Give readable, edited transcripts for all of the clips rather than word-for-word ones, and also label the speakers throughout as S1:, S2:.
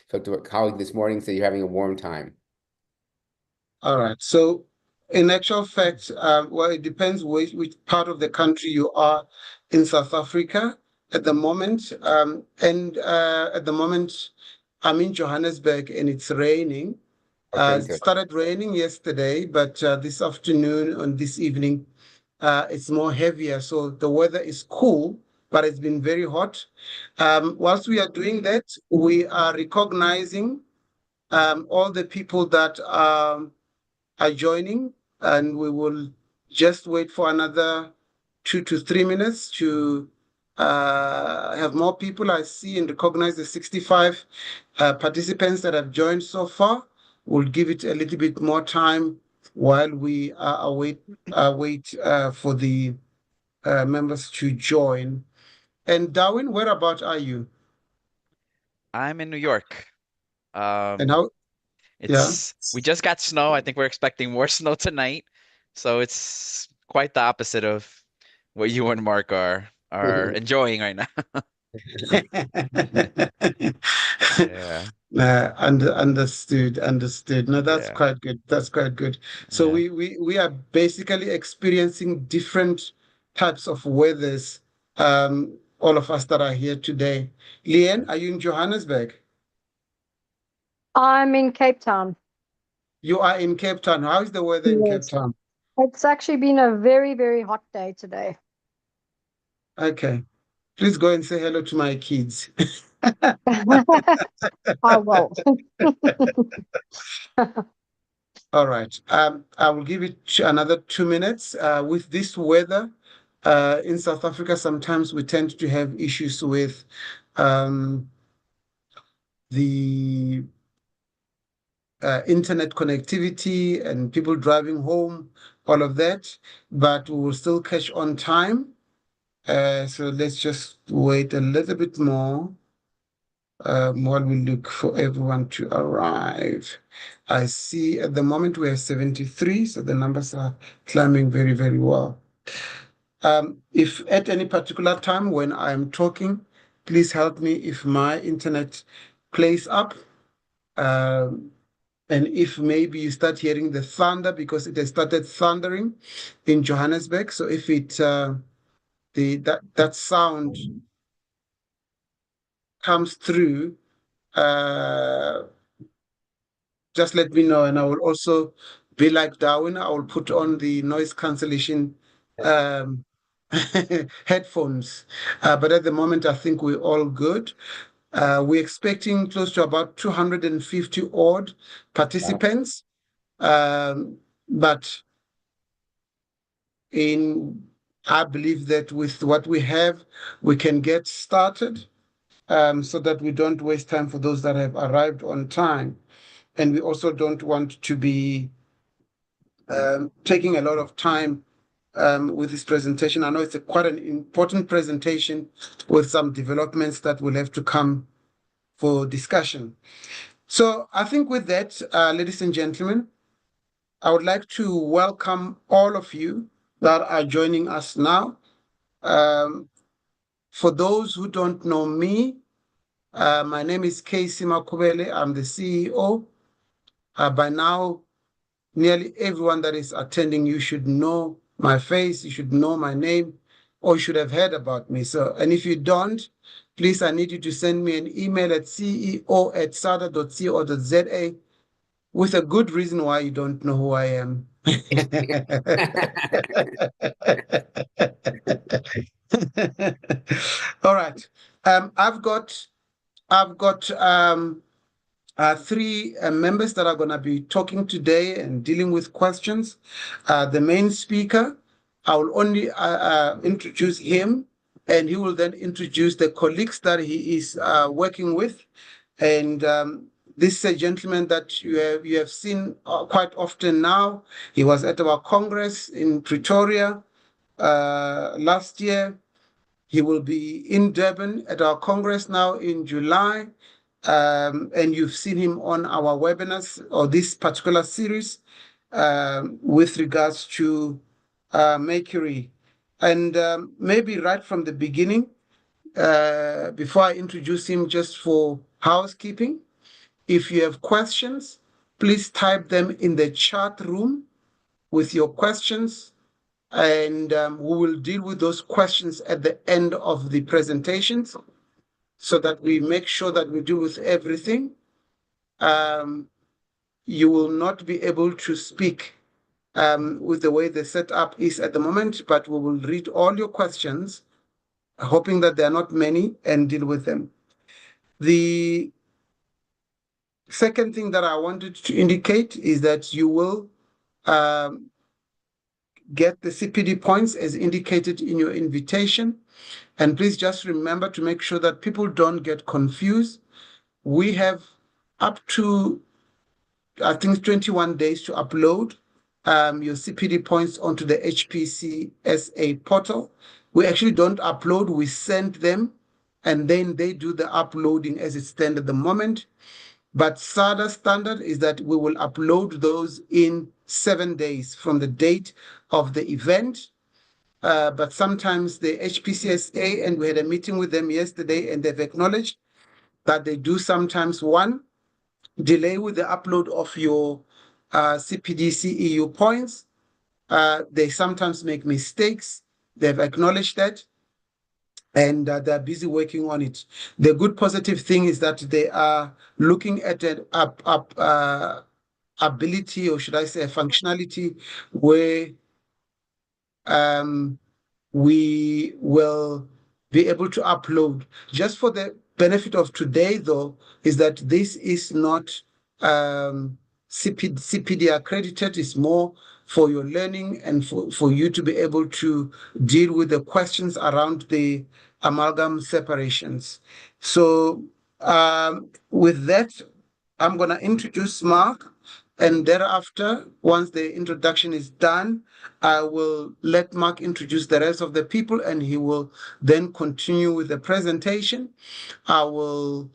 S1: talked to a colleague this morning, so you're having a warm time.
S2: All right. So, in actual fact, well, it depends which part of the country you are in South Africa at the moment. And at the moment, I'm in Johannesburg and it's raining.
S1: Okay,
S2: It
S1: good.
S2: started raining yesterday, but this afternoon and this evening, it's more heavier. So the weather is cool, but it's been very hot. Whilst we are doing that, we are recognizing all the people that are joining, and we will just wait for another 2 to 3 minutes to have more people. I see and recognize the 65 participants that have joined so far. We'll give it a little bit more time while we wait for the members to join. And Darwin, whereabout are you?
S3: I'm in New York.
S2: And
S3: Um,
S2: how? Yeah.
S3: we just got snow. I think we're expecting more snow tonight. So it's quite the opposite of what you and Mark are enjoying right now. Yeah.
S2: Understood. No, that's
S3: Yeah.
S2: quite good. That's quite good. So
S3: Yeah.
S2: we are basically experiencing different types of weathers. All of us that are here today. Leanne, are you in Johannesburg?
S4: I'm in Cape Town.
S2: You are in Cape Town. How is the weather in Cape
S4: Yes.
S2: Town?
S4: It's actually been a very, very hot day today.
S2: Okay. Please go and say hello to my kids.
S4: I will.
S2: All right. I will give it another 2 minutes. With this weather, in South Africa, sometimes we tend to have issues with the internet connectivity and people driving home, all of that, but we will still catch on time. So let's just wait a little bit more while we look for everyone to arrive. I see at the moment we have 73, so the numbers are climbing very, very well. If at any particular time when I'm talking, please help me if my internet plays up. And if maybe you start hearing the thunder because it has started thundering in Johannesburg. So if it that sound comes through, just let me know, and I will also be like Darwin. I will put on the noise cancellation um, headphones. But at the moment, I think we're all good. We're expecting close to about 250 odd participants. But I believe that with what we have, we can get started so that we don't waste time for those that have arrived on time. And we also don't want to be taking a lot of time with this presentation. I know it's quite an important presentation with some developments that will have to come for discussion. So I think with that, ladies and gentlemen, I would like to welcome all of you that are joining us now. For those who don't know me, my name is Casey Makubele. I'm the CEO. By now, nearly everyone that is attending, you should know my face, you should know my name, or you should have heard about me. So, and if you don't, please, I need you to send me an email at ceo@sada.co.za with a good reason why you don't know who I am. All right. I've got three members that are going to be talking today and dealing with questions. The main speaker, I will only introduce him, and he will then introduce the colleagues that he is working with. And this is a gentleman that you have seen quite often now. He was at our Congress in Pretoria last year. He will be in Durban at our Congress now in July. And you've seen him on our webinars or this particular series with regards to Mercury. And maybe right from the beginning, before I introduce him, just for housekeeping, If you have questions, please type them in the chat room with your questions, and we will deal with those questions at the end of the presentations so that we make sure that we deal with everything. You will not be able to speak with the way the setup is at the moment, but we will read all your questions, hoping that there are not many, and deal with them. The second thing that I wanted to indicate is that you will get the CPD points as indicated in your invitation. And please just remember to make sure that people don't get confused. We have up to, I think, 21 days to upload your CPD points onto the HPCSA portal. We actually don't upload, we send them, and then they do the uploading as it stands at the moment. But SADA standard is that we will upload those in 7 days from the date of the event. But sometimes the HPCSA, and we had a meeting with them yesterday, and they've acknowledged that they do sometimes, one, delay with the upload of your CPD CEU points. They sometimes make mistakes. They've acknowledged that, and they're busy working on it. The good positive thing is that they are looking at an ability, or should I say a functionality, where we will be able to upload. Just for the benefit of today, though, is that this is not CPD accredited. It's more for your learning and for you to be able to deal with the questions around the amalgam separations. So with that, I'm going to introduce Marc, and thereafter, once the introduction is done, I will let Marc introduce the rest of the people, and he will then continue with the presentation. I will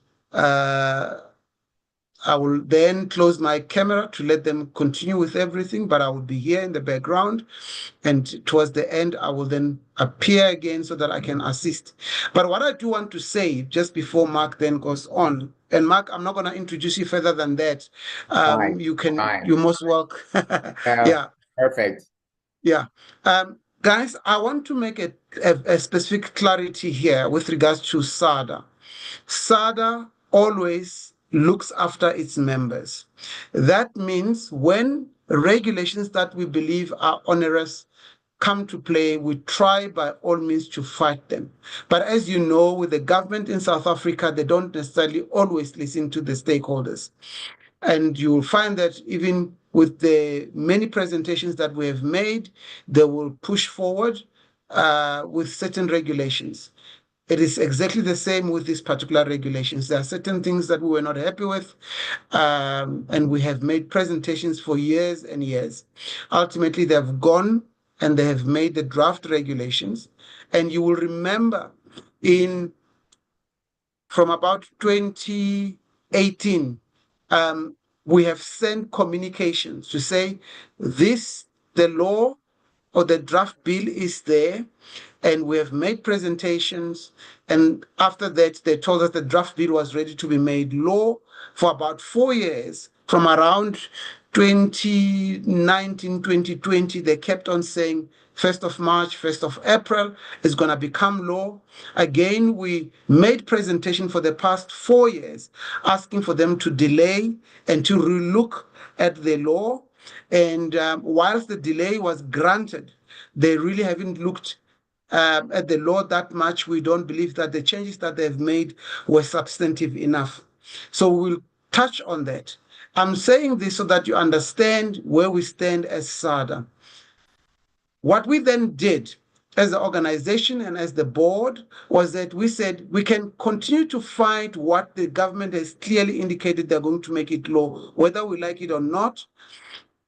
S2: then close my camera to let them continue with everything, but I will be here in the background. And towards the end, I will then appear again so that I can assist. But what I do want to say just before Marc then goes on, and Marc, I'm not going to introduce you further than that. You're most welcome. Yeah.
S1: Perfect.
S2: Yeah. Guys, I want to make a specific clarity here with regards to SADA. SADA always looks after its members. That means when regulations that we believe are onerous come to play, we try by all means to fight them. But as you know, with the government in South Africa, they don't necessarily always listen to the stakeholders. And you will find that even with the many presentations that we have made, they will push forward with certain regulations. It is exactly the same with these particular regulations. There are certain things that we were not happy with, and we have made presentations for years and years. Ultimately, they have gone and they have made the draft regulations. And you will remember from about 2018, we have sent communications to say the law or the draft bill is there, and we have made presentations. And after that, they told us the draft bill was ready to be made law for about 4 years. From around 2019, 2020, they kept on saying 1st of March, 1st of April is going to become law. Again, we made presentation for the past 4 years, asking for them to delay and to relook at the law. And whilst the delay was granted, they really haven't looked at the law that much. We don't believe that the changes that they've made were substantive enough. So we'll touch on that. I'm saying this so that you understand where we stand as SADA. What we then did as the organization and as the board was that we said we can continue to fight what the government has clearly indicated they're going to make it law, whether we like it or not.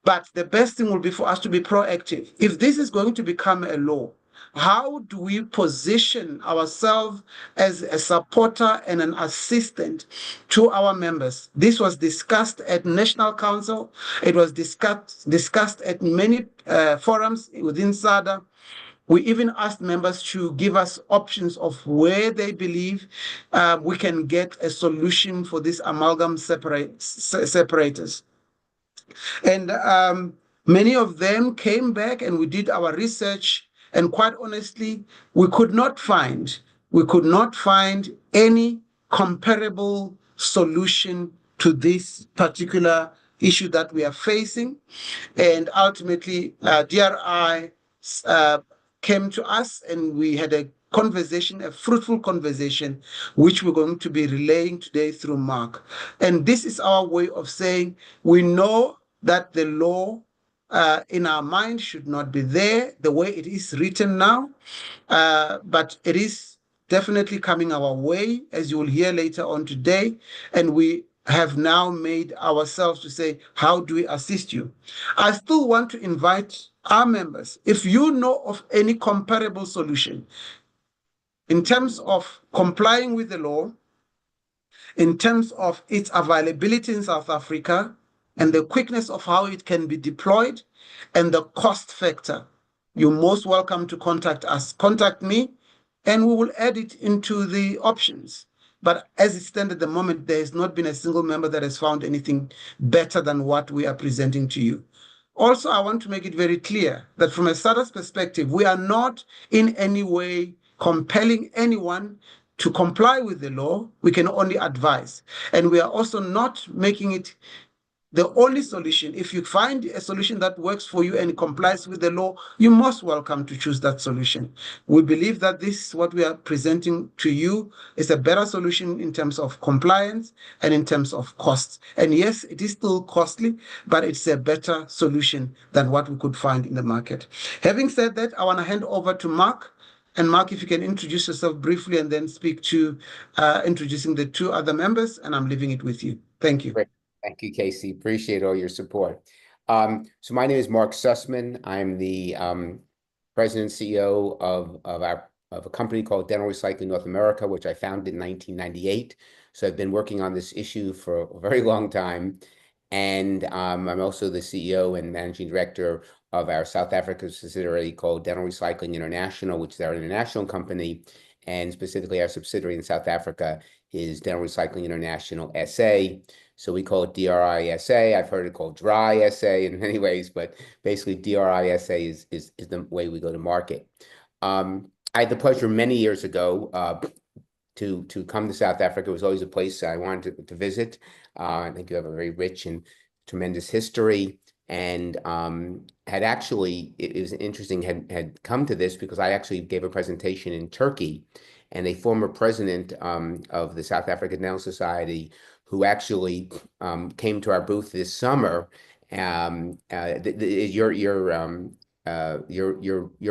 S2: But the best thing will be for us to be proactive. If this is going to become a law, how do we position ourselves as a supporter and an assistant to our members? This was discussed at National Council. It was discussed at many forums within SADA. We even asked members to give us options of where they believe we can get a solution for these amalgam separators. And many of them came back and we did our research. And quite honestly, we could not find any comparable solution to this particular issue that we are facing. And ultimately, DRI came to us and we had a conversation, a fruitful conversation, which we're going to be relaying today through Marc. And this is our way of saying we know that the law in our mind should not be there the way it is written now, but it is definitely coming our way, as you will hear later on today. And we have now made ourselves to say, how do we assist you? I still want to invite our members, if you know of any comparable solution in terms of complying with the law, in terms of its availability in South Africa, and the quickness of how it can be deployed, and the cost factor, you're most welcome to contact us. Contact me, and we will add it into the options. But as it stands at the moment, there has not been a single member that has found anything better than what we are presenting to you. Also, I want to make it very clear that from a SADA's perspective, we are not in any way compelling anyone to comply with the law. We can only advise. And we are also not making it the only solution. If you find a solution that works for you and complies with the law, you're most welcome to choose that solution. We believe that this, what we are presenting to you, is a better solution in terms of compliance and in terms of costs. And yes, it is still costly, but it's a better solution than what we could find in the market. Having said that, I want to hand over to Marc. And Marc, if you can introduce yourself briefly and then speak to introducing the two other members, and I'm leaving it with you. Thank you.
S1: Great. Thank you, Casey. Appreciate all your support. So my name is Marc Sussman. I'm the president and CEO of a company called Dental Recycling North America, which I founded in 1998. So I've been working on this issue for a very long time. And I'm also the CEO and managing director of our South Africa subsidiary called Dental Recycling International, which is our international company. And specifically, our subsidiary in South Africa is Dental Recycling International SA. So we call it DRISA. I've heard it called DRISA in many ways, but basically DRISA is the way we go to market. I had the pleasure many years ago to come to South Africa. It was always a place I wanted to visit. I think you have a very rich and tremendous history. And had actually, it was interesting, had come to this because I actually gave a presentation in Turkey, and a former president of the South African Dental Society, who actually came to our booth this summer, your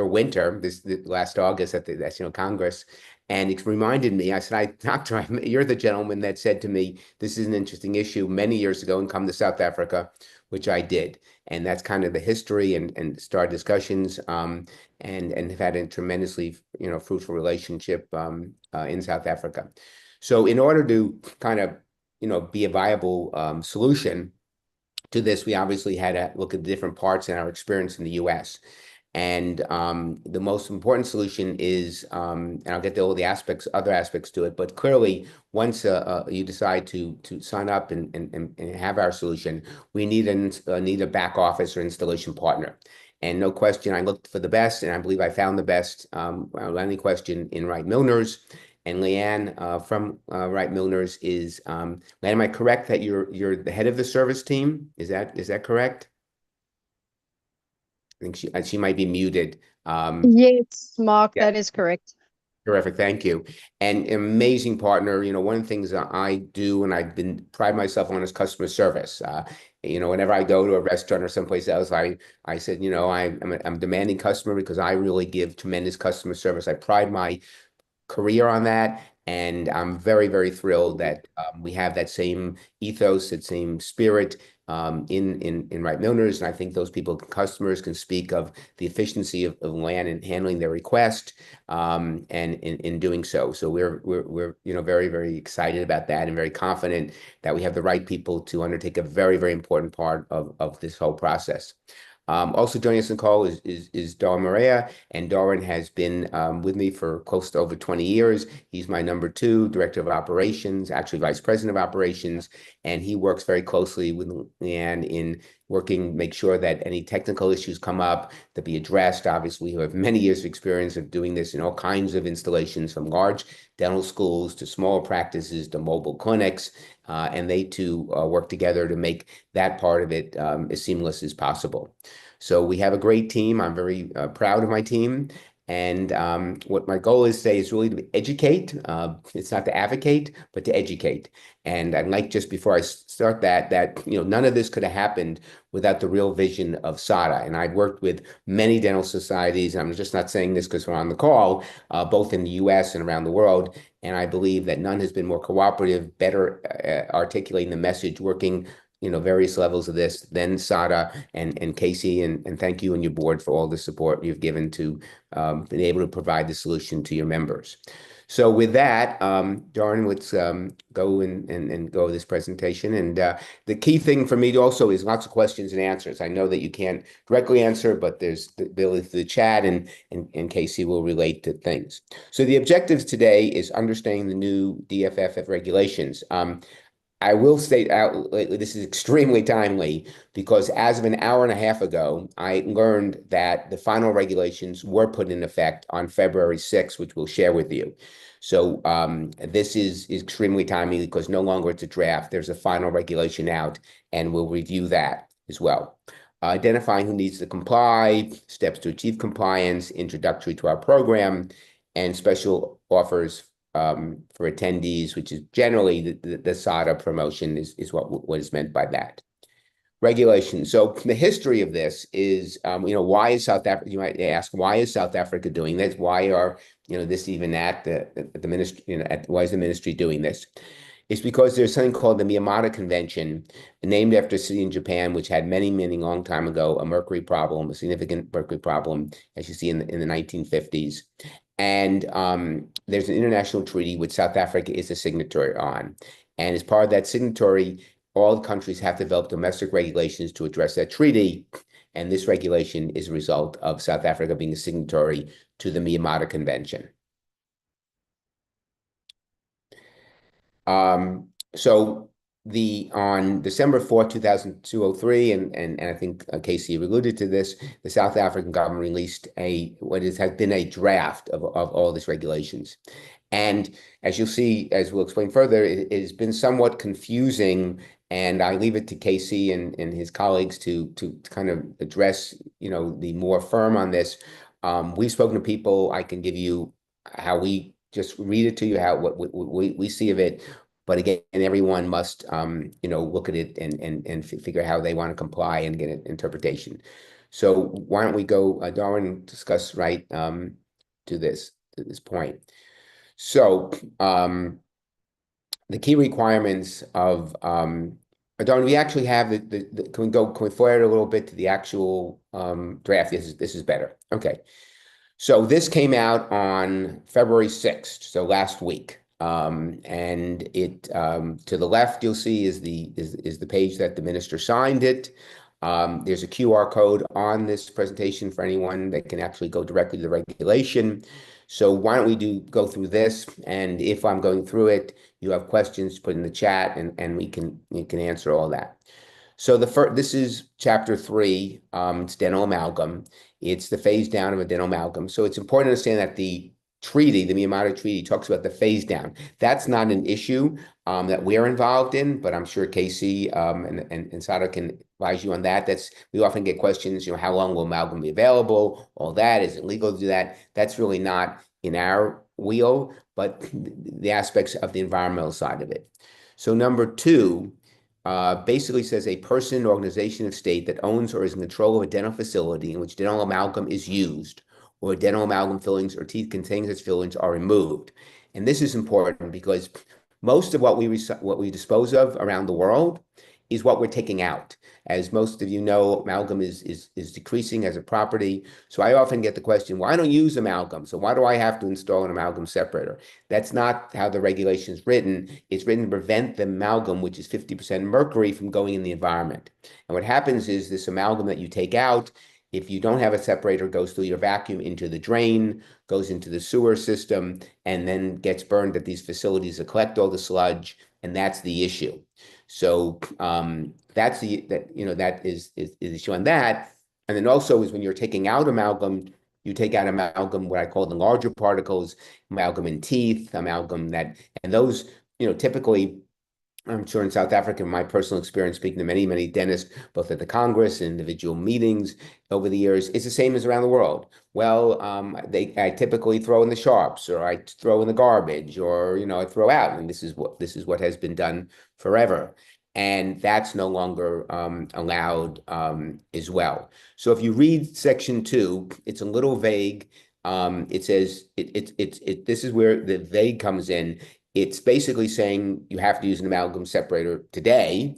S1: winter, this last August at the National Congress, and it reminded me. I said, Doctor, you're the gentleman that said to me, this is an interesting issue many years ago, and come to South Africa, which I did. And that's kind of the history and start discussions, and have had a tremendously fruitful relationship in South Africa. So in order to kind of be a viable solution to this, we obviously had to look at the different parts in our experience in the US. And the most important solution is, and I'll get to all the other aspects to it, but clearly once you decide to sign up and have our solution, we need a back office or installation partner. And no question, I looked for the best, and I believe I found the best without any question in Wright Milners. And Leanne from Wright Milners is, Leanne, am I correct that you're the head of the service team? Is that correct? I think she might be muted.
S4: Yes, Marc,
S1: yeah.
S4: that is correct.
S1: Terrific, thank you. And amazing partner. One of the things that I do, and I've been pride myself on, is customer service. Whenever I go to a restaurant or someplace else, I said, I'm a demanding customer because I really give tremendous customer service. I pride my career on that, and I'm very, very thrilled that we have that same ethos, that same spirit in Wright Milners. And I think those customers can speak of the efficiency of LAN in handling their request, and in doing so. So we're very, very excited about that, and very confident that we have the right people to undertake a very, very important part of this whole process. Also joining us on the call is Darwin Maria, and Darwin has been with me for close to over 20 years. He's my number 2 director of operations, actually vice president of operations, and he works very closely with Leanne in make sure that any technical issues come up to be addressed. Obviously, we have many years of experience of doing this in all kinds of installations, from large dental schools to small practices to mobile clinics, and they too work together to make that part of it as seamless as possible. So we have a great team. I'm very proud of my team. And what my goal is today is really to educate. It's not to advocate, but to educate. And I'd like, just before I start that none of this could have happened without the real vision of SADA. And I've worked with many dental societies. And I'm just not saying this because we're on the call, both in the US and around the world. And I believe that none has been more cooperative, better articulating the message, working various levels of this, then SADA and Casey, and thank you and your board for all the support you've given to being able to provide the solution to your members. So with that, Darwin, let's go and go over this presentation. And the key thing for me also is lots of questions and answers. I know that you can't directly answer, but there's the ability through the chat, and Casey will relate to things. So the objectives today is understanding the new DFF regulations. I will state out, this is extremely timely because as of an hour and a half ago, I learned that the final regulations were put in effect on February 6th, which we'll share with you. So this is extremely timely because no longer it's a draft. There's a final regulation out, and we'll review that as well. Identifying who needs to comply, steps to achieve compliance, introductory to our program, and special offers for attendees, which is generally the SADA promotion is what is meant by that. Regulation. So the history of this is, why is South Africa, you might ask, why is South Africa doing this? Why are, this even at the ministry, why is the ministry doing this? It's because there's something called the Miyamata Convention, named after a city in Japan, which had many, long time ago, a mercury problem, a significant mercury problem, as you see in the 1950s. And there's an international treaty which South Africa is a signatory on. And as part of that signatory, all the countries have to develop domestic regulations to address that treaty. And this regulation is a result of South Africa being a signatory to the Miyamata Convention. So on December 4th, 2003, and I think Casey alluded to this, the South African government released what has been a draft of all these regulations. And as you'll see, as we'll explain further, it has been somewhat confusing, and I leave it to Casey and his colleagues to kind of address, the more firm on this. We've spoken to people. I can give you how we just read it to you, what we see of it. But again, everyone must, look at it and figure out how they want to comply and get an interpretation. So why don't we go, Darwin, discuss right to this point. So the key requirements of Darwin, we actually have can we forward a little bit to the actual draft? This is better. Okay. So this came out on February 6th, so last week. And it to the left, you'll see is the page that the minister signed it. There's a QR code on this presentation for anyone that can actually go directly to the regulation. So why don't we go through this, and if I'm going through it, you have questions, put in the chat, and you can answer all that. So this is chapter 3. It's dental amalgam. It's the phase down of a dental amalgam. So it's important to understand that the treaty, the Miyamata Treaty, talks about the phase down. That's not an issue that we're involved in, but I'm sure Casey and SADA can advise you on that. We often get questions, how long will amalgam be available? All that, is it legal to do that? That's really not in our wheel, but the aspects of the environmental side of it. So number 2 basically says a person, organization, of state that owns or is in control of a dental facility in which dental amalgam is used, or dental amalgam fillings or teeth containing such fillings are removed. And this is important because most of what we dispose of around the world is what we're taking out. As most of you know, amalgam is decreasing as a property. So I often get the question, well, I don't use amalgam, so why do I have to install an amalgam separator? That's not how the regulation is written. It's written to prevent the amalgam, which is 50% mercury, from going in the environment. And what happens is this amalgam that you take out, if you don't have a separator, goes through your vacuum into the drain, goes into the sewer system, and then gets burned at these facilities that collect all the sludge, and that's the issue. So that's that is the issue on that. And then also is when you're taking out amalgam, you take out amalgam, what I call the larger particles, amalgam in teeth, amalgam and those, typically, I'm sure in South Africa, in my personal experience, speaking to many, many dentists, both at the Congress and individual meetings over the years, it's the same as around the world. Well, I typically throw in the sharps, or I throw in the garbage, or I throw out, and this is what has been done forever, and that's no longer allowed as well. So if you read Section 2, it's a little vague. It says this is where the vague comes in. It's basically saying you have to use an amalgam separator today.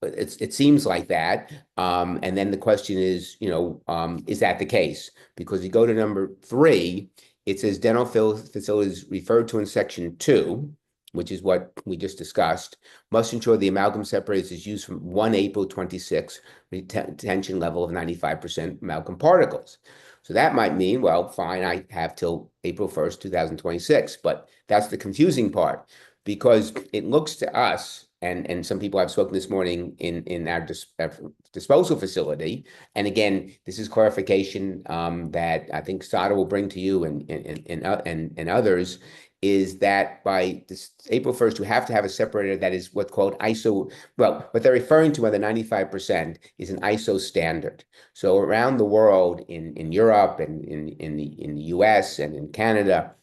S1: But it seems like that. And then the question is, is that the case? Because you go to number 3, it says dental facilities referred to in Section 2, which is what we just discussed, must ensure the amalgam separator is used from 1 April 26 retention level of 95% amalgam particles. So that might mean, well, fine, I have till April 1st, 2026. But that's the confusing part, because it looks to us, and some people I've spoken this morning in our disposal facility, and again, this is clarification that I think SADA will bring to you and others, is that by this April 1st, you have to have a separator that is what's called ISO. Well, what they're referring to by the 95% is an ISO standard. So around the world, in Europe and in the US and in Canada,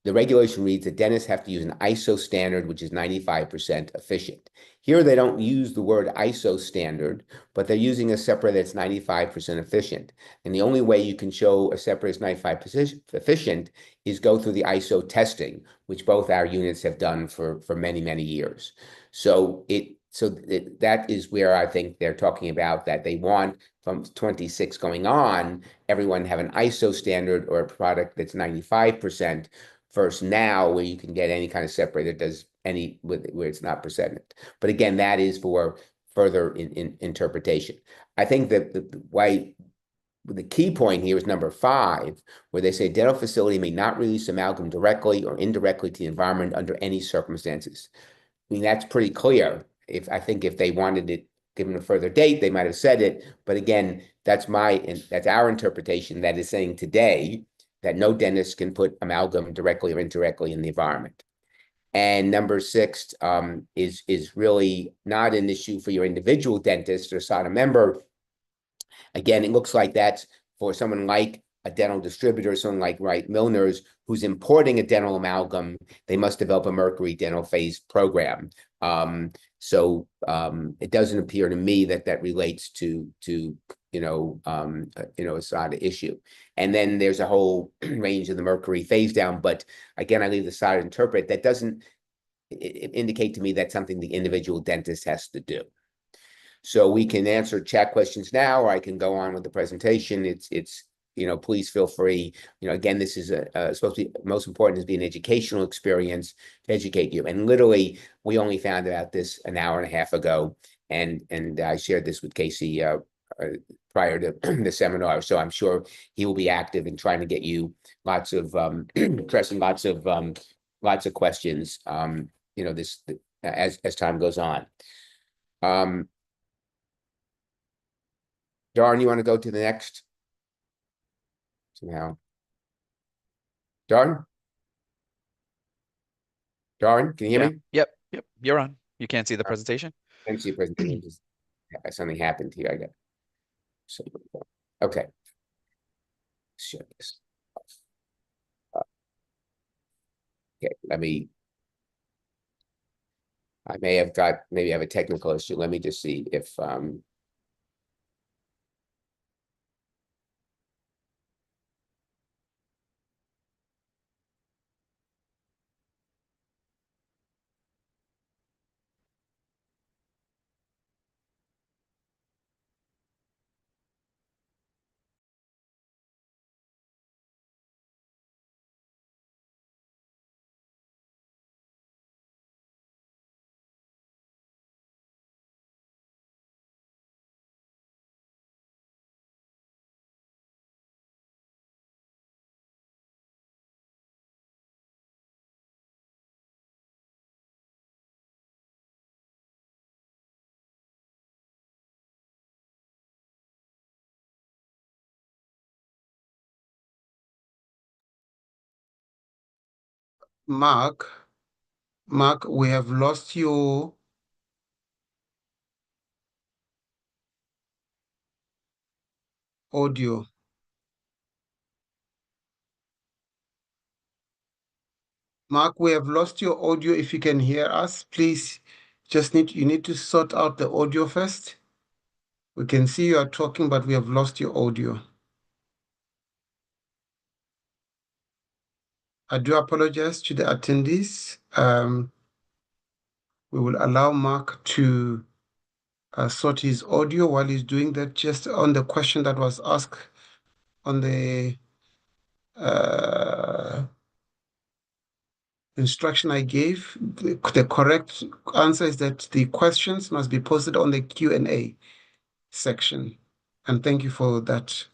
S1: the regulation reads that dentists have to use an ISO standard, which is 95% efficient. Here, they don't use the word ISO standard, but they're using a separator that's 95% efficient. And the only way you can show a separator is 95% efficient is go through the ISO testing, which both our units have done for many, many years. So that is where I think they're talking about that they want from 26 going on, everyone have an ISO standard or a product that's 95%. Versus now, where you can get any kind of separator that does where it's not percentage. But again, that is for further interpretation. I think that the key point here is number 5, where they say dental facility may not release amalgam directly or indirectly to the environment under any circumstances. I mean, that's pretty clear. I think if they wanted it given a further date, they might have said it. But again, that's our interpretation that is saying today that no dentist can put amalgam directly or indirectly in the environment. And number 6 is really not an issue for your individual dentist or SADA member. Again, it looks like that's for someone like a dental distributor, someone like Wright Milners, who's importing a dental amalgam. They must develop a Mercury dental phase program. So it doesn't appear to me that relates to a SADA issue. And then there's a whole range of the Mercury phase down. But again, I leave the SADA to interpret. That doesn't indicate to me that's something the individual dentist has to do. So we can answer chat questions now, or I can go on with the presentation. It's please feel free. Again, this is supposed to be most important is be an educational experience to educate you. And literally, we only found out this an hour and a half ago, and I shared this with Casey prior to the seminar. So I'm sure he will be active in trying to get you lots of addressing lots of questions. This as time goes on. Darn, you want to go to the next? Somehow. Darn? Darn, can you hear me?
S3: Yep. You're on. You can't see the presentation?
S1: I can see the presentation. Just something happened here. I got so okay. Shut this off. Okay, I maybe have a technical issue. Let me just see if
S2: Mark, we have lost your audio. Mark, we have lost your audio. If you can hear us, please you need to sort out the audio first. We can see you are talking, but we have lost your audio. I do apologize to the attendees. We will allow Mark to sort his audio while he's doing that. Just on the question that was asked on the instruction I gave, the correct answer is that the questions must be posted on the Q&A section. And thank you for that.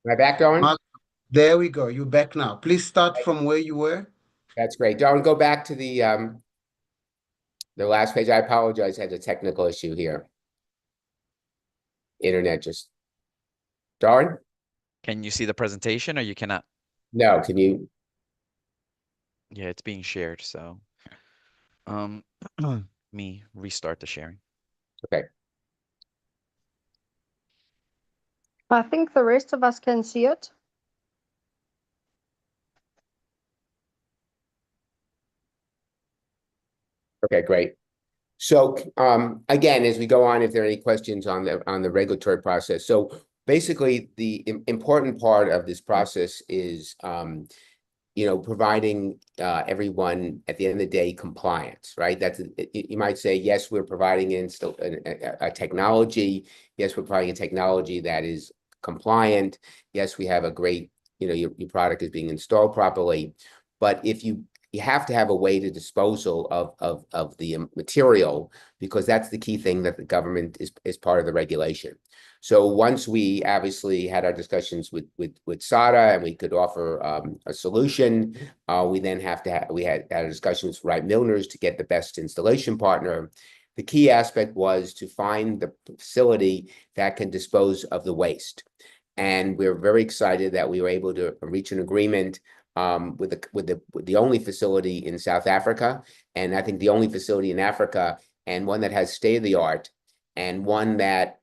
S1: Am I back, Darwin?
S2: Mark, there we go. You're back now. Please start from where you were.
S1: That's great. Darwin, go back to the last page. I apologize, I had a technical issue here. Internet just. Darwin?
S3: Can you see the presentation or you cannot?
S1: No, can you?
S3: Yeah, it's being shared, so me restart the sharing.
S1: Okay.
S4: I think the rest of us can see it.
S1: Okay, great. So again, as we go on, if there are any questions on the regulatory process. So basically, the important part of this process is providing everyone at the end of the day compliance, right? That's you might say, yes, we're providing a technology. Yes, we're providing a technology that is compliant. Yes, we have a great, your product is being installed properly. But if you have to have a way to disposal of the material, because that's the key thing that the government is part of the regulation. So once we obviously had our discussions with SADA and we could offer a solution, we then we had discussions with Wright Milners to get the best installation partner. The key aspect was to find the facility that can dispose of the waste. And we're very excited that we were able to reach an agreement with the only facility in South Africa, and I think the only facility in Africa, and one that has state-of-the-art, and one that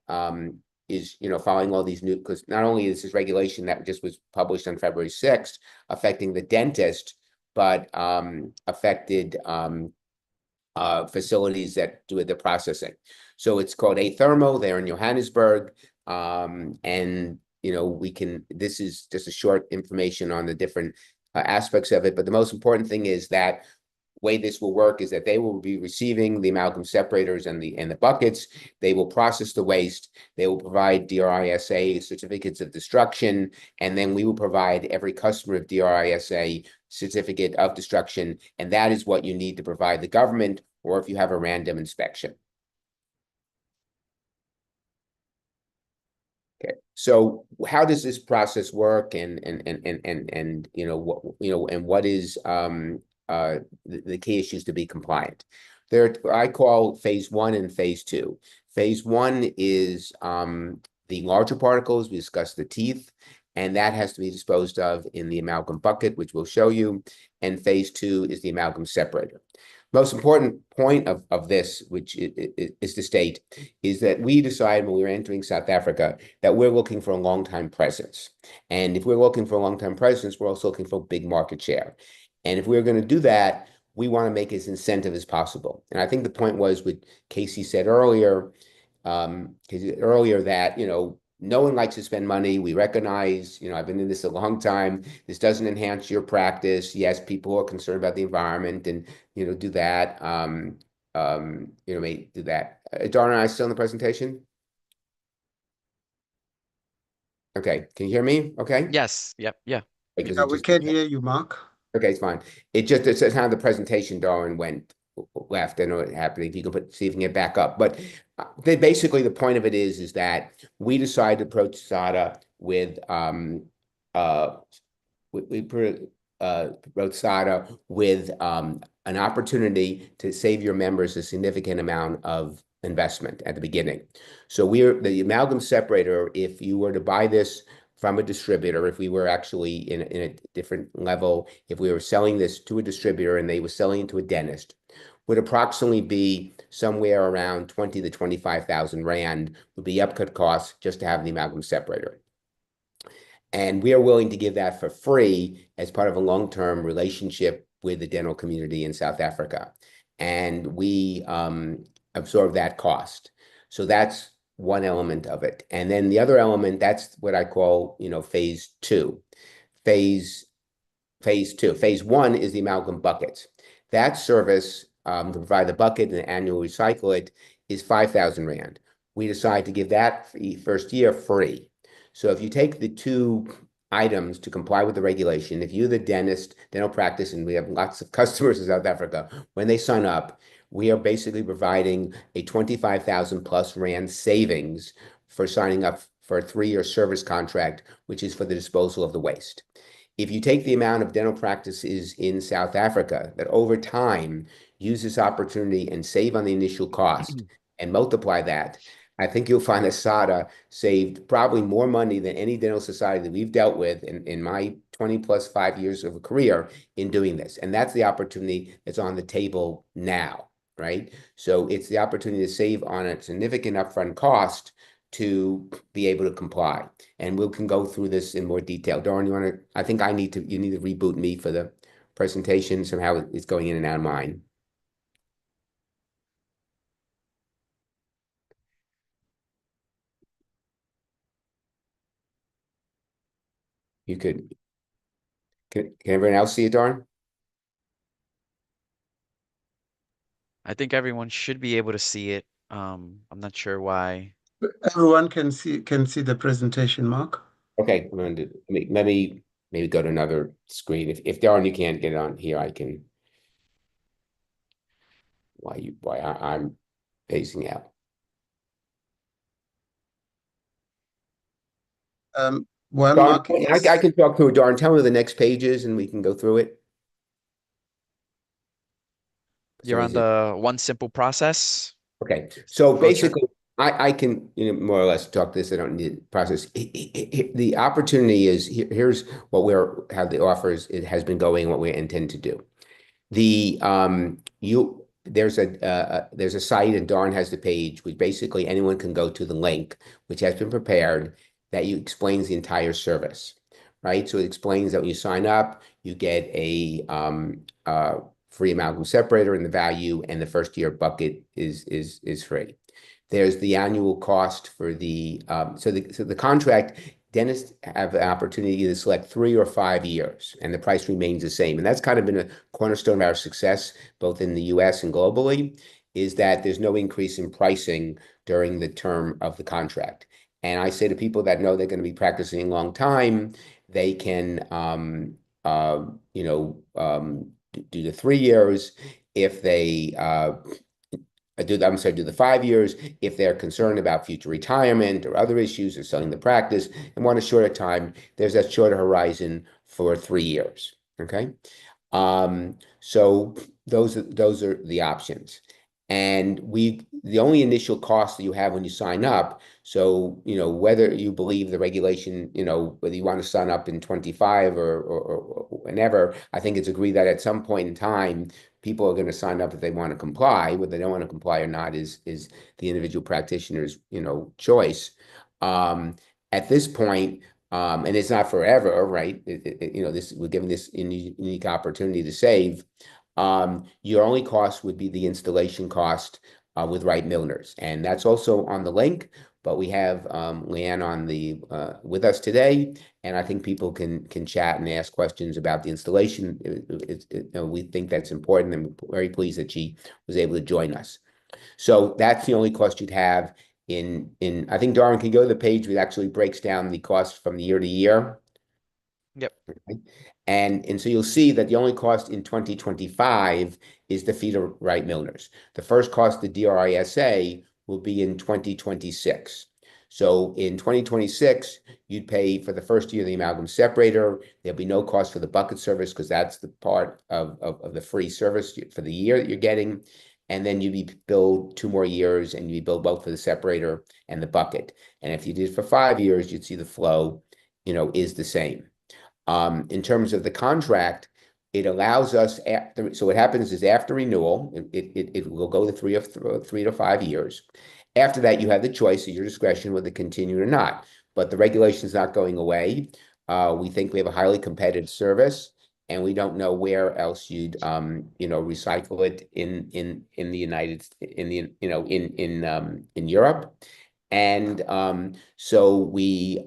S1: is following all these new, because not only is this regulation that just was published on February 6th affecting the dentist, but affected facilities that do the processing. So it's called Athermo. They're in Johannesburg, and this is just a short information on the different aspects of it. But the most important thing is that way this will work is that they will be receiving the amalgam separators and the buckets. They will process the waste. They will provide DRISA certificates of destruction, and then we will provide every customer of DRISA certificate of destruction, and that is what you need to provide the government, or if you have a random inspection. Okay, so how does this process work, and what is the key issues to be compliant? I call phase 1 and phase 2. Phase 1 is the larger particles. We discussed the teeth, and that has to be disposed of in the amalgam bucket, which we'll show you. And phase 2 is the amalgam separator. Most important point of this, which is to state, is that we decided when we were entering South Africa that we're looking for a long-time presence. And if we're looking for a long-time presence, we're also looking for big market share. And if we're going to do that, we want to make it as incentive as possible. And I think the point was what Casey said earlier, that, no one likes to spend money. We recognize, I've been in this a long time. This doesn't enhance your practice. Yes, people are concerned about the environment and, do that. May do that. Darn, are I still in the presentation? Okay. Can you hear me? Okay.
S3: Yes. Yep. Yeah.
S2: Yeah, we can hear you, Mark.
S1: Okay, it's fine. It's how the presentation, Darwin, went left. I know what's happening. You can see if you can get back up. But basically, the point of it is that we decided to approach SADA with wrote SADA with an opportunity to save your members a significant amount of investment at the beginning. So the amalgam separator, if you were to buy this from a distributor, if we were actually in a different level, if we were selling this to a distributor and they were selling it to a dentist, would approximately be somewhere around 20 to 25,000 Rand would be upcut costs just to have the amalgam separator. And we are willing to give that for free as part of a long-term relationship with the dental community in South Africa. And we absorb that cost. So that's one element of it. And then the other element, that's what I call, phase two. Phase two. Phase one is the amalgam buckets. That service to provide the bucket and annually recycle it is 5,000 Rand. We decide to give that for first year free. So if you take the two items to comply with the regulation, if you're the dental practice, and we have lots of customers in South Africa, when they sign up, we are basically providing a 25,000 plus Rand savings for signing up for a 3-year service contract, which is for the disposal of the waste. If you take the amount of dental practices in South Africa that over time use this opportunity and save on the initial cost and multiply that, I think you'll find that SADA saved probably more money than any dental society that we've dealt with in my 20 plus 5 years of a career in doing this. And that's the opportunity that's on the table now, right? So it's the opportunity to save on a significant upfront cost to be able to comply. And we can go through this in more detail. Doran, I think you need to reboot me for the presentation, somehow it's going in and out of mine. You could, can everyone else see it, Doran?
S3: I think everyone should be able to see it. I'm not sure why.
S2: Everyone can see the presentation, Mark.
S1: Okay, I'm going to let me maybe go to another screen. If Darren, you can't get it on here, I can. Why I'm phasing out.
S2: Well,
S1: Darren,
S2: Mark, yes.
S1: I can talk through it. Darren, tell me the next pages, and we can go through it.
S3: You're on the one simple process.
S1: Okay, so
S3: flowchart.
S1: basically, I can more or less talk this. I don't need process. The opportunity is here's what how the offers it has been going, what we intend to do. There's a site, and Darren has the page, which basically anyone can go to the link, which has been prepared, that explains the entire service, right? So it explains that when you sign up, you get a free amalgam separator and the value, and the first year bucket is free. There's the annual cost for the so the contract. Dentists have an opportunity to select 3 or 5 years, and the price remains the same. And that's kind of been a cornerstone of our success, both in the US and globally, is that there's no increase in pricing during the term of the contract. And I say to people that know they're going to be practicing a long time, they can, do the 3 years. If they do the 5 years if they're concerned about future retirement or other issues or selling the practice and want a shorter time. There's that shorter horizon for 3 years. Okay, so those are the options. And the only initial cost that you have when you sign up. So whether you believe the regulation, whether you want to sign up in 25 or whenever, I think it's agreed that at some point in time, people are going to sign up if they want to comply. Whether they don't want to comply or not is the individual practitioner's choice. At this point, and it's not forever, right? We're given this unique opportunity to save. Your only cost would be the installation cost with Wright Milners, and that's also on the link. But we have Leanne on with us today, and I think people can chat and ask questions about the installation. We think that's important, and we're very pleased that she was able to join us. So that's the only cost you'd have I think Darren can go to the page which actually breaks down the cost from year to year.
S3: Yep.
S1: Okay. And so you'll see that the only cost in 2025 is the fee to Wright Milners. The first cost, the DRISA, will be in 2026. So in 2026, you'd pay for the first year of the amalgam separator. There'll be no cost for the bucket service because that's the part of the free service for the year that you're getting. And then you'd be billed 2 more years, and you'd be billed both for the separator and the bucket. And if you did it for 5 years, you'd see the flow. is the same. In terms of the contract, it allows us after, so what happens is after renewal, it will go to 3 to 5 years. After that, you have the choice at your discretion whether to continue or not. But the regulation is not going away. We think we have a highly competitive service, and we don't know where else you'd recycle it in the in Europe. And so we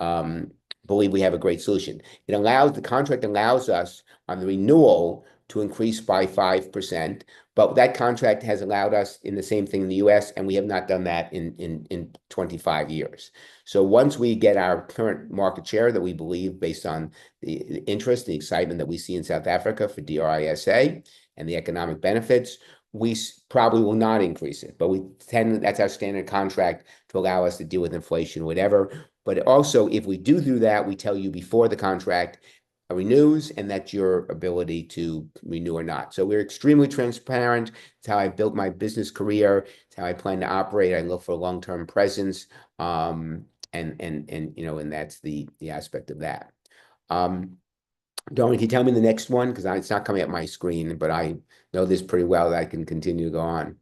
S1: believe we have a great solution. The contract allows us on the renewal to increase by 5%, but that contract has allowed us in the same thing in the US, and we have not done that in 25 years. So once we get our current market share that we believe based on the interest, the excitement that we see in South Africa for DRISA and the economic benefits, we probably will not increase it, but that's our standard contract to allow us to deal with inflation, whatever. But also, if we do that, we tell you before the contract renews, and that's your ability to renew or not. So we're extremely transparent. It's how I built my business career. It's how I plan to operate. I look for a long-term presence, and that's the aspect of that. Don, can you tell me the next one? Because it's not coming up my screen, but I know this pretty well that I can continue to go on.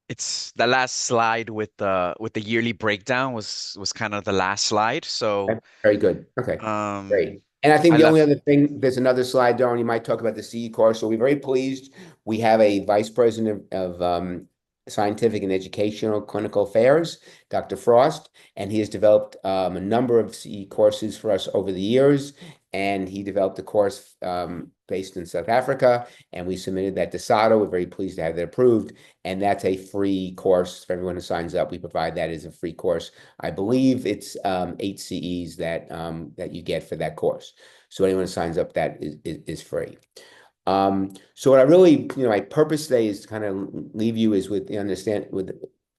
S3: It's the last slide with the yearly breakdown was kind of the last slide. So
S1: very good. Okay, great. And I think
S3: I
S1: the only
S3: left-
S1: other thing, there's another slide, Darren, you might talk about the CE course. So we're very pleased. We have a vice president of scientific and educational clinical affairs, Dr. Frost, and he has developed a number of CE courses for us over the years. And he developed a course based in South Africa, and we submitted that to SADA. We're very pleased to have that approved, and that's a free course for everyone who signs up. We provide that as a free course. I believe it's 8 CEs that you get for that course. So anyone who signs up, that is free. So what I really, my purpose today is to kind of leave you is with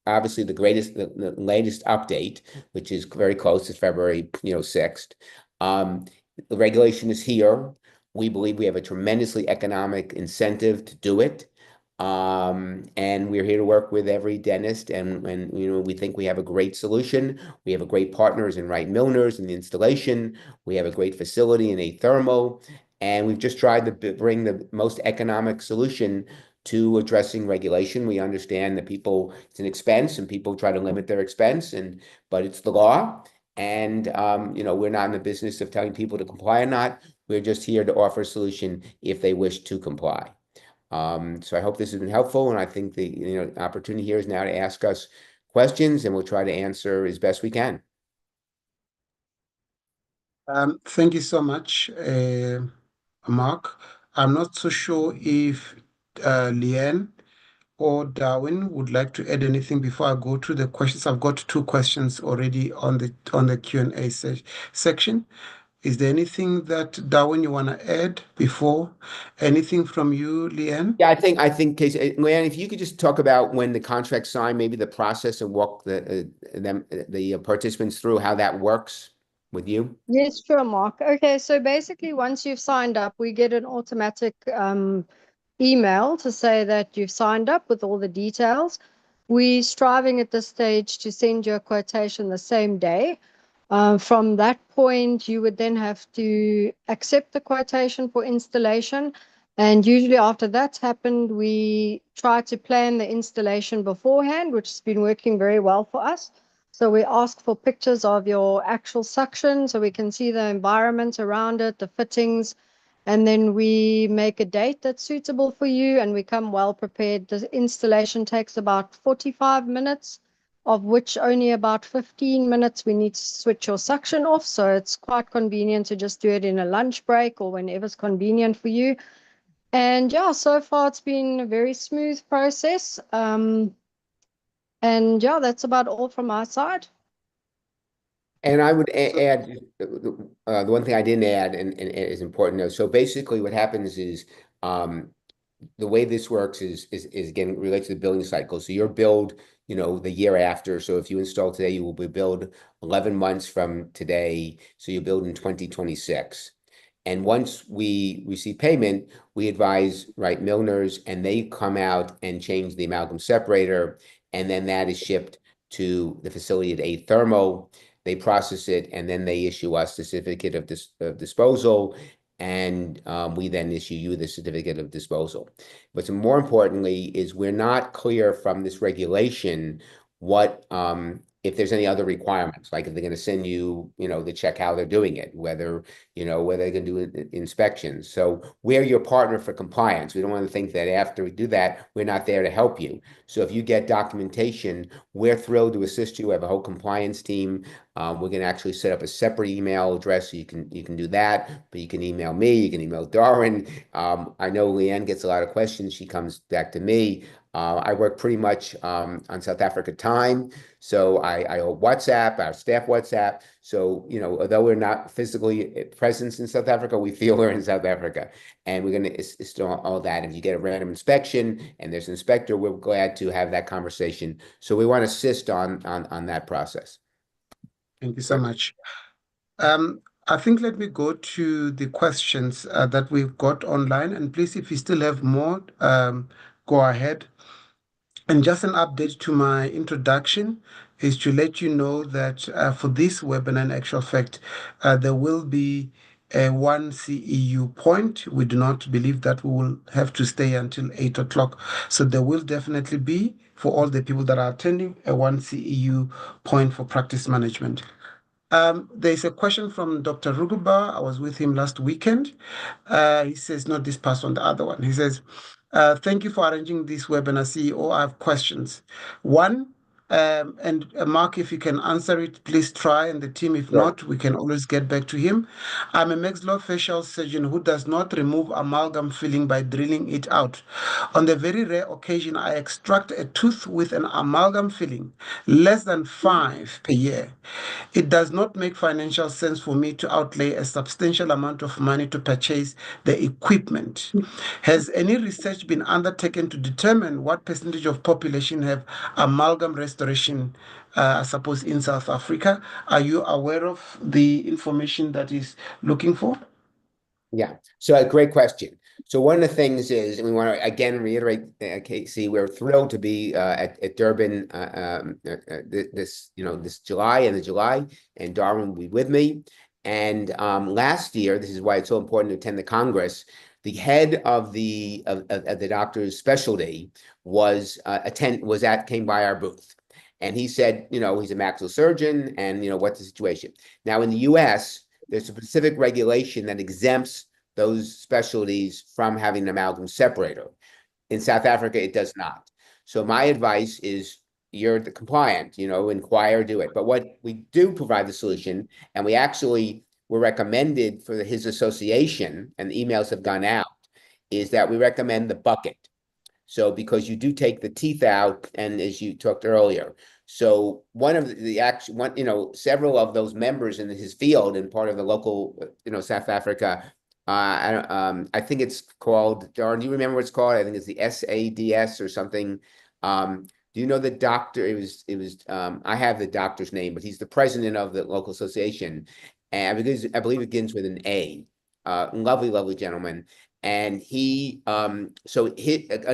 S1: obviously the latest update, which is very close, it's February 6th. The regulation is here. We believe we have a tremendously economic incentive to do it. And we're here to work with every dentist, and we think we have a great solution. We have a great partners in Wright Milners in the installation. We have a great facility in A Thermo, and we've just tried to bring the most economic solution to addressing regulation. We understand that it's an expense, and people try to limit their expense, but it's the law. And we're not in the business of telling people to comply or not. We're just here to offer a solution if they wish to comply. So I hope this has been helpful, and I think the opportunity here is now to ask us questions, and we'll try to answer as best we can.
S2: Thank you so much, Mark. I'm not so sure if Leanne or Darwin would like to add anything before I go to the questions. I've got 2 questions already on the Q&A section. Is there anything that, Darwin, you want to add before? Anything from you, Leanne?
S1: Yeah, I think, Casey, Leanne, if you could just talk about when the contract's signed, maybe the process, and walk the participants through how that works with you.
S4: Yes, sure, Mark. Okay, so basically, once you've signed up, we get an automatic email to say that you've signed up with all the details. We're striving at this stage to send you a quotation the same day. From that point, you would then have to accept the quotation for installation. And usually after that's happened, we try to plan the installation beforehand, which has been working very well for us. So we ask for pictures of your actual suction so we can see the environment around it, the fittings, and then we make a date that's suitable for you, and we come well prepared. The installation takes about 45 minutes, of which only about 15 minutes we need to switch your suction off. So it's quite convenient to just do it in a lunch break or whenever's convenient for you. And yeah, so far it's been a very smooth process. And yeah, that's about all from our side.
S1: And I would add the one thing I didn't add, and it is important though. So basically, what happens is the way this works is again related to the billing cycle. So you're billed, the year after. So if you install today, you will be billed 11 months from today. So you build in 2026. And once we receive payment, we advise Wright Milners, and they come out and change the amalgam separator, and then that is shipped to the facility at A Thermo. they process it, and then they issue us certificate of disposal, and we then issue you the certificate of disposal. But more importantly is we're not clear from this regulation what if there's any other requirements, like if they're going to send you, to check how they're doing it, whether they're going to do inspections. So we're your partner for compliance. We don't want to think that after we do that, we're not there to help you. So if you get documentation, we're thrilled to assist you. We have a whole compliance team. We're going to actually set up a separate email address, so you can do that, but you can email me, you can email Darwin. I know Leanne gets a lot of questions. She comes back to me. I work pretty much on South Africa time, so I WhatsApp, our staff WhatsApp. So, although we're not physically present in South Africa, we feel we're in South Africa, and we're going to install all that. If you get a random inspection and there's an inspector, we're glad to have that conversation. So we want to assist on that process.
S2: Thank you so much. I think let me go to the questions that we've got online, and please, if you still have more, go ahead. And just an update to my introduction is to let you know that for this webinar, in actual fact, there will be a 1 CEU point. We do not believe that we will have to stay until 8 o'clock. So there will definitely be, for all the people that are attending, a 1 CEU point for practice management. There's a question from Dr. Ruguba. I was with him last weekend. He says, not this past one, the other one. He says, thank you for arranging this webinar, CEO. I have questions. One, and Mark, if you can answer it, please try, and the team, if not, we can always get back to him. I'm a maxillofacial surgeon who does not remove amalgam filling by drilling it out. On the very rare occasion, I extract a tooth with an amalgam filling, less than 5 per year. It does not make financial sense for me to outlay a substantial amount of money to purchase the equipment. Has any research been undertaken to determine what percentage of population have amalgam restoration, I suppose, in South Africa? Are you aware of the information that is looking for?
S1: Yeah, so a great question. So one of the things is, and we want to again reiterate, Casey, we're thrilled to be at Durban this July, and Darwin will be with me. And last year, this is why it's so important to attend the Congress. The head of the doctor's specialty came by our booth, and he said, he's a maxillofacial surgeon, and what's the situation now in the U.S. There's a specific regulation that exempts those specialties from having an amalgam separator. In South Africa, it does not. So my advice is you're the compliant, inquire, do it. But what we do provide the solution, and we actually were recommended for his association, and the emails have gone out, is that we recommend the bucket. So because you do take the teeth out, and as you talked earlier, so several of those members in his field and part of the local, South Africa, I think it's called, Darren, do you remember what it's called? I think it's the SADS or something. Do you know the doctor? I have the doctor's name, but he's the president of the local association. And I believe it begins with an A. Lovely, lovely gentleman. And a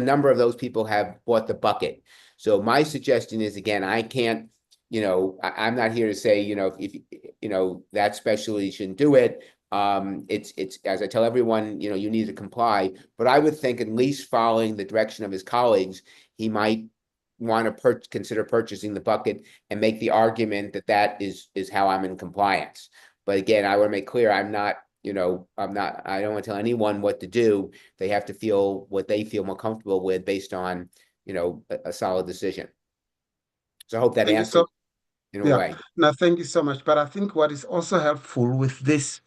S1: number of those people have bought the bucket. So my suggestion is, again, I can't, I'm not here to say, if that specialty shouldn't do it. It's as I tell everyone, you need to comply. But I would think, at least following the direction of his colleagues, he might want to consider purchasing the bucket and make the argument that is how I'm in compliance. But again, I want to make clear, I don't want to tell anyone what to do. They have to feel what they feel more comfortable with based on, a solid decision. So I hope that answers in a way.
S2: No, thank you so much. But I think what is also helpful with this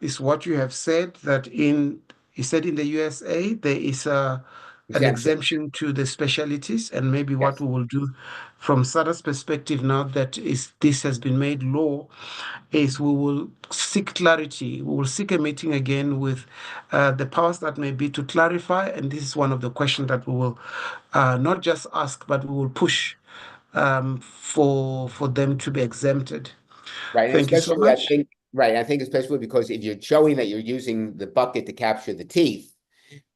S2: is what you have said, that in the USA, there is an exemption to the specialties, and maybe what we will do from SADA's perspective now that this has been made law is we will seek clarity. We will seek a meeting again with the powers that may be to clarify, and this is one of the questions that we will not just ask, but we will push for them to be exempted.
S1: Right.
S2: Thank you so much.
S1: I think especially because if you're showing that you're using the bucket to capture the teeth,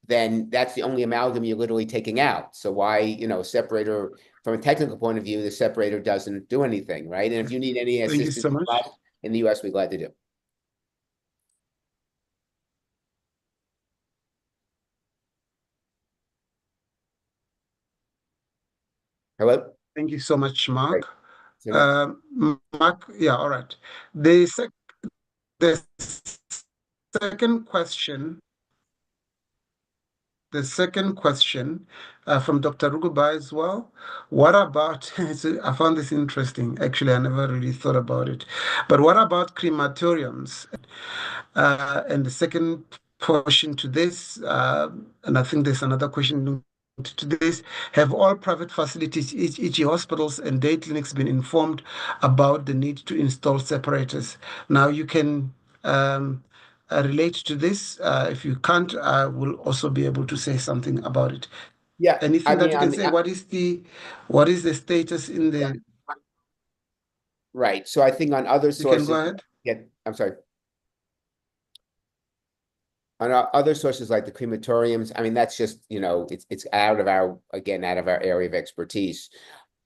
S1: then that's the only amalgam you're literally taking out. So why, separator, from a technical point of view, the separator doesn't do anything, right? And if you need any
S2: Thank you
S1: assistance
S2: so much.
S1: in the US, we're glad to do. Hello?
S2: Thank you so much,
S1: Great.
S2: Mark.
S1: So,
S2: Mark, yeah, all right. The second question, the second question from Dr. Ruguba as well. What about, I found this interesting. Actually, I never really thought about it. But what about crematoriums? And the second portion to this, and I think there's another question to this, have all private facilities, e.g. hospitals and day clinics, been informed about the need to install separators? Now you can relate to this. If you can't, I will also be able to say something about it.
S1: yeah,
S2: Anything that you can
S1: on
S2: say? What is the status in the?
S1: right. So I think on other
S2: You can go
S1: sources,
S2: ahead.
S1: yeah, I'm sorry. On our other sources like the crematoriums, I mean, that's just, it's out of our area of expertise.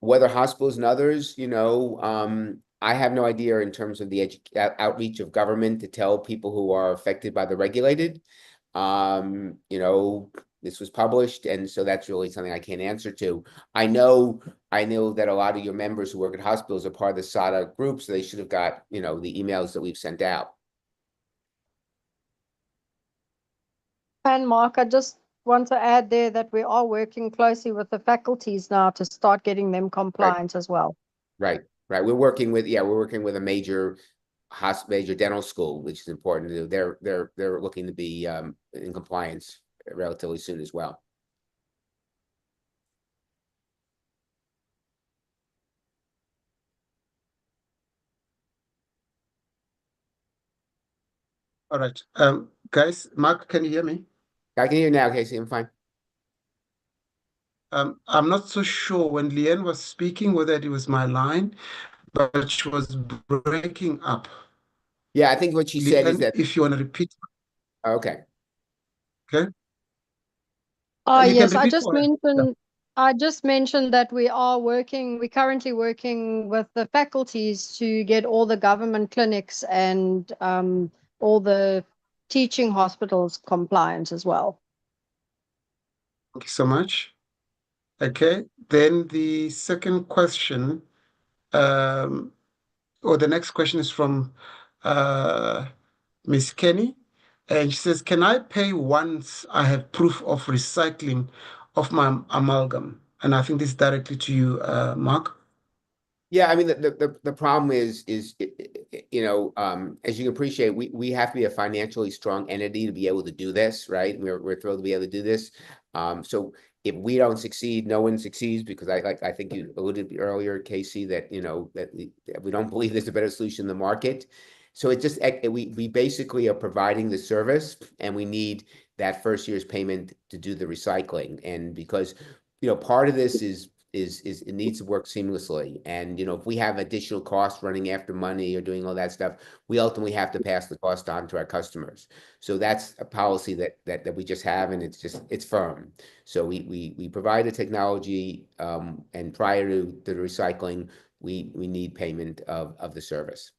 S1: Whether hospitals and others, I have no idea in terms of the outreach of government to tell people who are affected by the regulated. This was published, and so that's really something I can't answer to. I know that a lot of your members who work at hospitals are part of the SADA group, so they should have got, the emails that we've sent out.
S4: And Mark, I just want to add there that we are working closely with the faculties now to start getting them compliant as well.
S1: Right. We're working with a major dental school, which is important to do. They're looking to be in compliance relatively soon as well.
S2: All right. Guys, Mark, can you hear me?
S1: I can hear you now, Casey. I'm fine.
S2: I'm not so sure when Leanne was speaking whether it was my line, but she was breaking up.
S1: Yeah, I think what she said is
S2: Leanne,
S1: that.
S2: if you want to repeat,
S1: Okay.
S2: okay? You can
S4: Yes,
S2: repeat for her.
S4: I just mentioned that we're currently working with the faculties to get all the government clinics and all the teaching hospitals compliant as well.
S2: Thank you so much. Okay, then the second question, or the next question is from Miss Kenny, and she says, "Can I pay once I have proof of recycling of my amalgam?" And I think this is directly to you, Mark.
S1: Yeah, I mean the problem is as you can appreciate, we have to be a financially strong entity to be able to do this, right? We're thrilled to be able to do this. So if we don't succeed, no one succeeds, because I think you alluded earlier, Casey, that that we don't believe there's a better solution in the market. So it just we basically are providing the service, and we need that first year's payment to do the recycling. And because part of this is it needs to work seamlessly. And if we have additional costs running after money or doing all that stuff, we ultimately have to pass the cost on to our customers. So that's a policy that we just have, and it's firm. So we provide the technology, and prior to the recycling, we need payment of the service.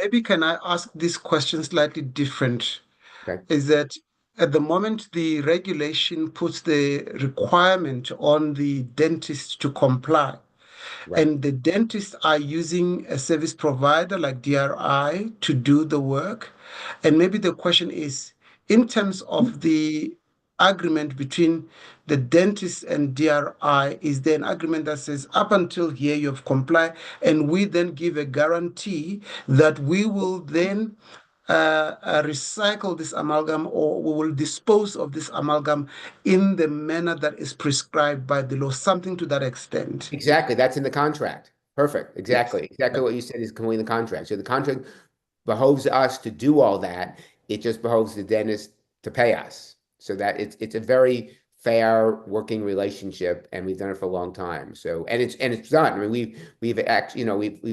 S2: Maybe can I ask this question slightly different?
S1: Okay.
S2: Is that at the moment the regulation puts the requirement on the dentist to comply,
S1: Right.
S2: and the dentists are using a service provider like DRI to do the work. And maybe the question is, in terms of the agreement between the dentist and DRI, is there an agreement that says up until here you have complied, and we then give a guarantee that we will then recycle this amalgam, or we will dispose of this amalgam in the manner that is prescribed by the law, something to that extent?
S1: Exactly. That's in the contract. Perfect.
S2: Yes.
S1: Exactly what you said is completely in the contract. So the contract behoves us to do all that. It just behoves the dentist to pay us. So that it's a very fair working relationship, and we've done it for a long time. So and it's done. I mean, we've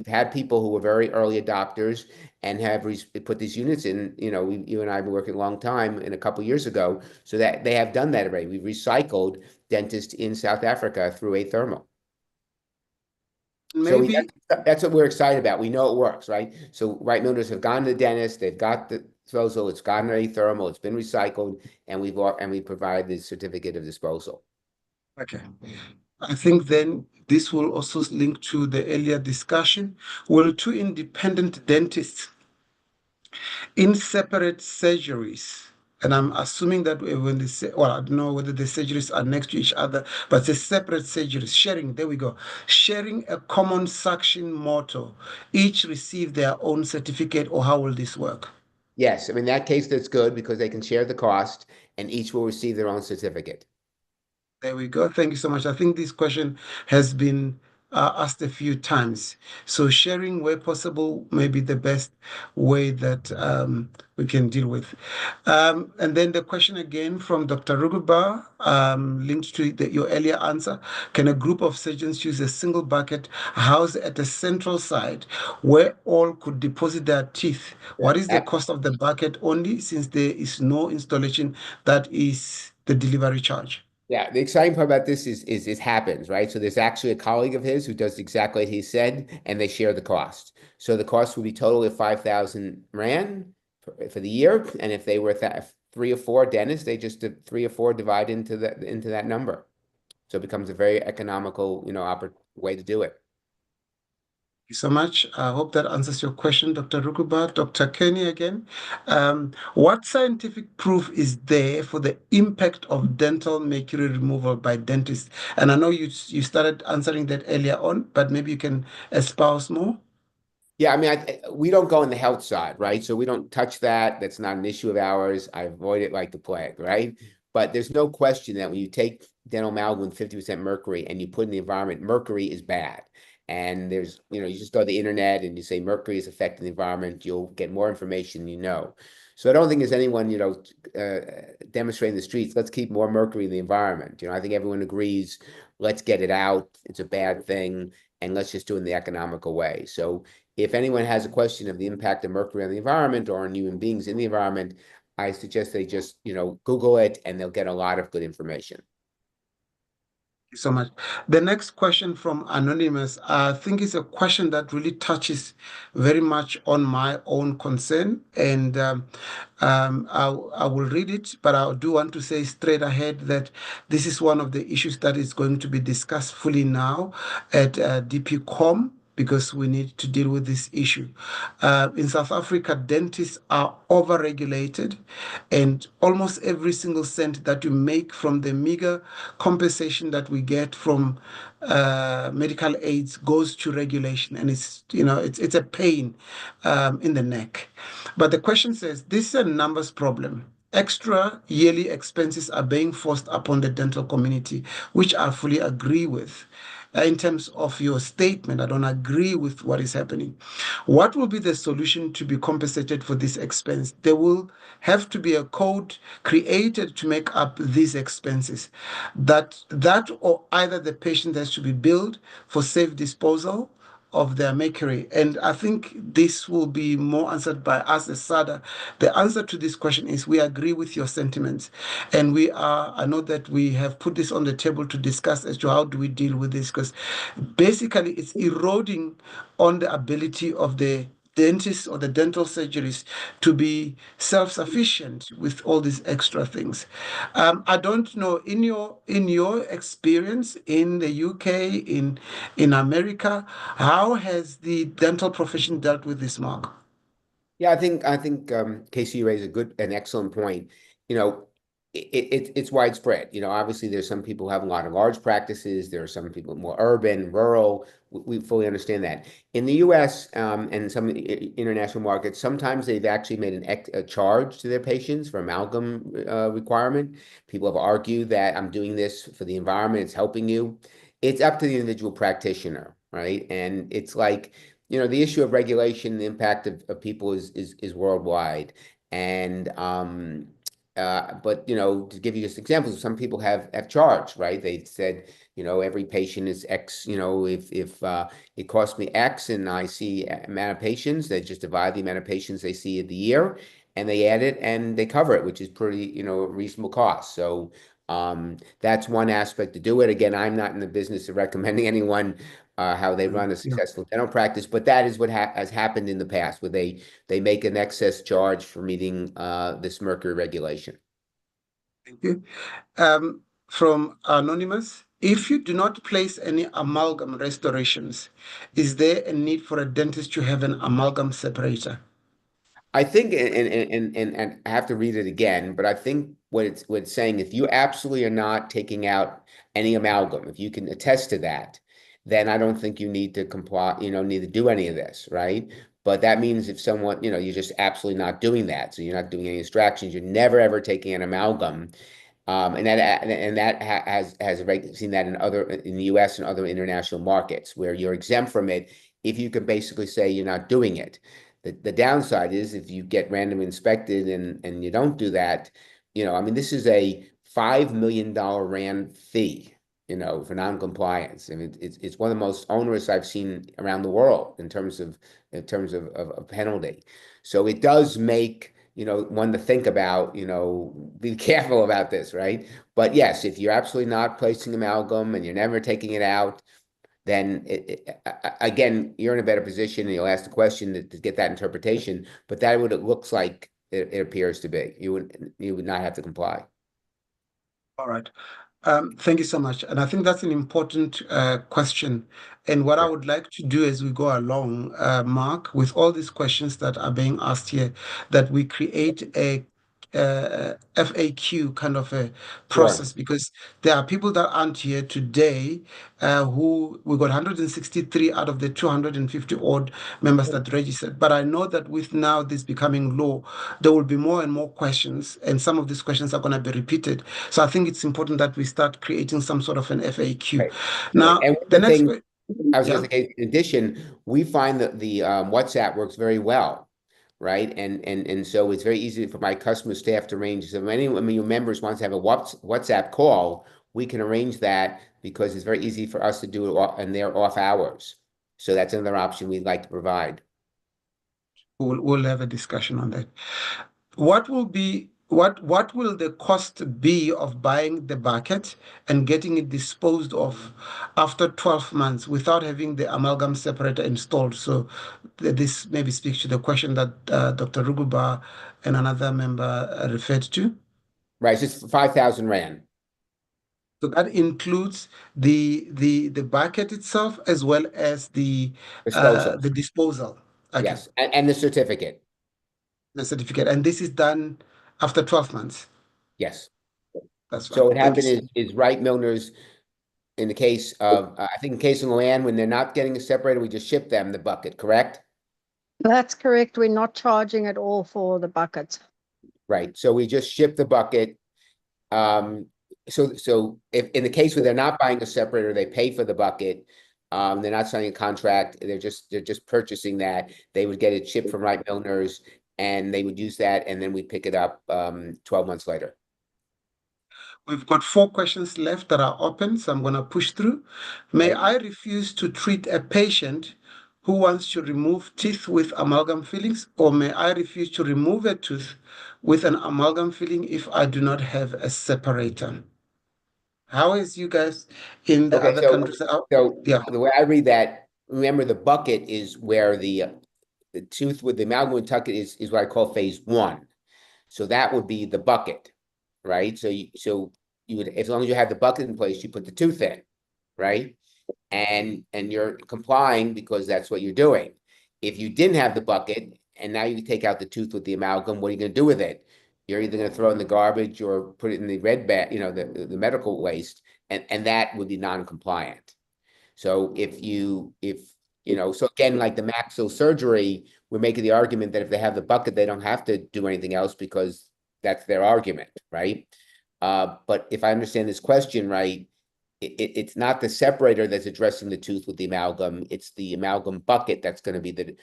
S1: had people who were very early adopters and have put these units in. You and I have been working a long time, and a couple of years ago, so that they have done that already. We've recycled dentists in South Africa through a thermal. So
S2: maybe
S1: that's what we're excited about. We know it works, right? So right members have gone to the dentist, they've got the disposal, it's gotten a thermal, it's been recycled, and we provide the certificate of disposal.
S2: okay. I think then this will also link to the earlier discussion. Will two independent dentists in separate surgeries, and I'm assuming that when they say, well, I don't know whether the surgeries are next to each other, but the separate surgeries, sharing, there we go, sharing a common suction motor, each receive their own certificate, or how will this work?
S1: Yes, I mean, in that case, that's good because they can share the cost and each will receive their own certificate.
S2: There we go. Thank you so much. I think this question has been asked a few times. So sharing where possible may be the best way that we can deal with. And then the question again from Dr. Ruguba, linked to your earlier answer. Can a group of surgeons use a single bucket housed at a central site where all could deposit their teeth? What is the cost of the bucket only, since there is no installation that is the delivery charge?
S1: Yeah, the exciting part about this is it happens, right? So there's actually a colleague of his who does exactly what he said, and they share the cost. So the cost will be totally 5,000 Rand for the year, and if they were 3 or 4 dentists, they just did 3 or 4 divide into that number. So it becomes a very economical, way to do it.
S2: You so much. I hope that answers your question, Dr. Rukuba. Dr. Kenny again. What scientific proof is there for the impact of dental mercury removal by dentists? And I know you started answering that earlier on, but maybe you can espouse more.
S1: Yeah, I mean, we don't go on the health side, right? So we don't touch that. That's not an issue of ours. I avoid it like the plague, right? But there's no question that when you take dental amalgam with 50% mercury and you put in the environment, mercury is bad. And there's, you just go to the internet and you say mercury is affecting the environment, you'll get more information you know. So I don't think there's anyone, demonstrating the streets, let's keep more mercury in the environment. I think everyone agrees, let's get it out. It's a bad thing. And let's just do it in the economical way. So if anyone has a question of the impact of mercury on the environment or on human beings in the environment, I suggest they just, Google it and they'll get a lot of good information.
S2: Thank you so much. The next question from Anonymous, I think is a question that really touches very much on my own concern. And I will read it, but I do want to say straight ahead that this is one of the issues that is going to be discussed fully now at DPCOM, because we need to deal with this issue. In South Africa, dentists are overregulated, and almost every single cent that you make from the meager compensation that we get from medical aids goes to regulation, and it's a pain in the neck. But the question says, this is a numbers problem. Extra yearly expenses are being forced upon the dental community, which I fully agree with. In terms of your statement, I don't agree with what is happening. What will be the solution to be compensated for this expense? There will have to be a code created to make up these expenses. That or either the patient has to be billed for safe disposal of their mercury. And I think this will be more answered by us as SADA. The answer to this question is we agree with your sentiments. And I know that we have put this on the table to discuss as to how do we deal with this, because basically it's eroding on the ability of the dentists or the dental surgeries to be self-sufficient with all these extra things. I don't know, in your experience in the UK, in America, how has the dental profession dealt with this, Mark?
S1: Yeah, I think Casey raised an excellent point. It's widespread. Obviously there's some people who have a lot of large practices. There are some people more urban, rural. We fully understand that. In the U.S. And some international markets, sometimes they've actually made a charge to their patients for amalgam requirement. People have argued that I'm doing this for the environment, it's helping you. It's up to the individual practitioner, right? And it's like, the issue of regulation, the impact of people is worldwide. And but to give you just examples, some people have charged, right? They said, every patient is X, if it costs me X and I see amount of patients, they just divide the amount of patients they see in the year and they add it and they cover it, which is pretty, reasonable cost. So that's one aspect to do it. Again, I'm not in the business of recommending anyone how they run a successful dental practice. But that is what has happened in the past, where they make an excess charge for meeting this Mercury regulation.
S2: Thank you. From Anonymous, if you do not place any amalgam restorations, is there a need for a dentist to have an amalgam separator?
S1: I think, and I have to read it again, but I think what it's saying, if you absolutely are not taking out any amalgam, if you can attest to that, then I don't think you need to comply, need to do any of this, right? But that means if someone, you're just absolutely not doing that. So you're not doing any extractions, you're never ever taking an amalgam. And that has seen that in the U.S. and other international markets where you're exempt from it if you can basically say you're not doing it. The downside is if you get randomly inspected and you don't do that, this is a $5 million RAND fee, for non-compliance. And it's one of the most onerous I've seen around the world in terms of penalty. So it does make one to think about, be careful about this, right? But yes, if you're absolutely not placing amalgam and you're never taking it out, then again, you're in a better position and you'll ask the question to get that interpretation, but that what it looks like it appears to be. You would not have to comply.
S2: All right. Thank you so much. And I think that's an important question. And what I would like to do as we go along, Mark, with all these questions that are being asked here, that we create a FAQ kind of a process, because there are people that aren't here today who we got 163 out of the 250 odd members that registered. But I know that with now this becoming law, there will be more and more questions, and some of these questions are going to be repeated. So I think it's important that we start creating some sort of an FAQ.
S1: Right.
S2: Now,
S1: and
S2: the next
S1: thing, I was going to say, in addition, we find that the WhatsApp works very well. Right. And so it's very easy for my customer staff to arrange. So if any of your members wants to have a WhatsApp call, we can arrange that because it's very easy for us to do it in their off hours. So that's another option we'd like to provide.
S2: We'll have a discussion on that. What will the cost be of buying the bucket and getting it disposed of after 12 months without having the amalgam separator installed? So this maybe speaks to the question that Dr. Ruguba and another member referred to.
S1: Right, it's just 5,000 Rand.
S2: So that includes the bucket itself as well as the disposal. Okay.
S1: Yes, and the certificate.
S2: The certificate, and this is done after 12 months.
S1: Yes.
S2: That's right.
S1: So what happened is Wright Milner's, in the case of, I think in case of land, when they're not getting a separator, we just ship them the bucket, correct?
S4: That's correct. We're not charging at all for the bucket.
S1: Right. So we just ship the bucket. So if in the case where they're not buying a separator, they pay for the bucket. They're not signing a contract. They're just purchasing that. They would get it shipped from Wright Milner's, and they would use that, and then we pick it up 12 months later.
S2: We've got 4 questions left that are open, so I'm going to push through. May I refuse to treat a patient who wants to remove teeth with amalgam fillings, or may I refuse to remove a tooth with an amalgam filling if I do not have a separator? How is you guys in the other countries?
S1: So the way I read that, remember the bucket is where the tooth with the amalgam tucket is what I call phase 1. So that would be the bucket, right? So you would, as long as you have the bucket in place, you put the tooth in, right? And you're complying because that's what you're doing. If you didn't have the bucket and now you take out the tooth with the amalgam, what are you going to do with it? You're either going to throw it in the garbage or put it in the red bag, the medical waste, and that would be non-compliant. So so again, like the maxilla surgery, we're making the argument that if they have the bucket, they don't have to do anything else because that's their argument, right? But if I understand this question right, it's not the separator that's addressing the tooth with the amalgam. It's the amalgam bucket that's going to be the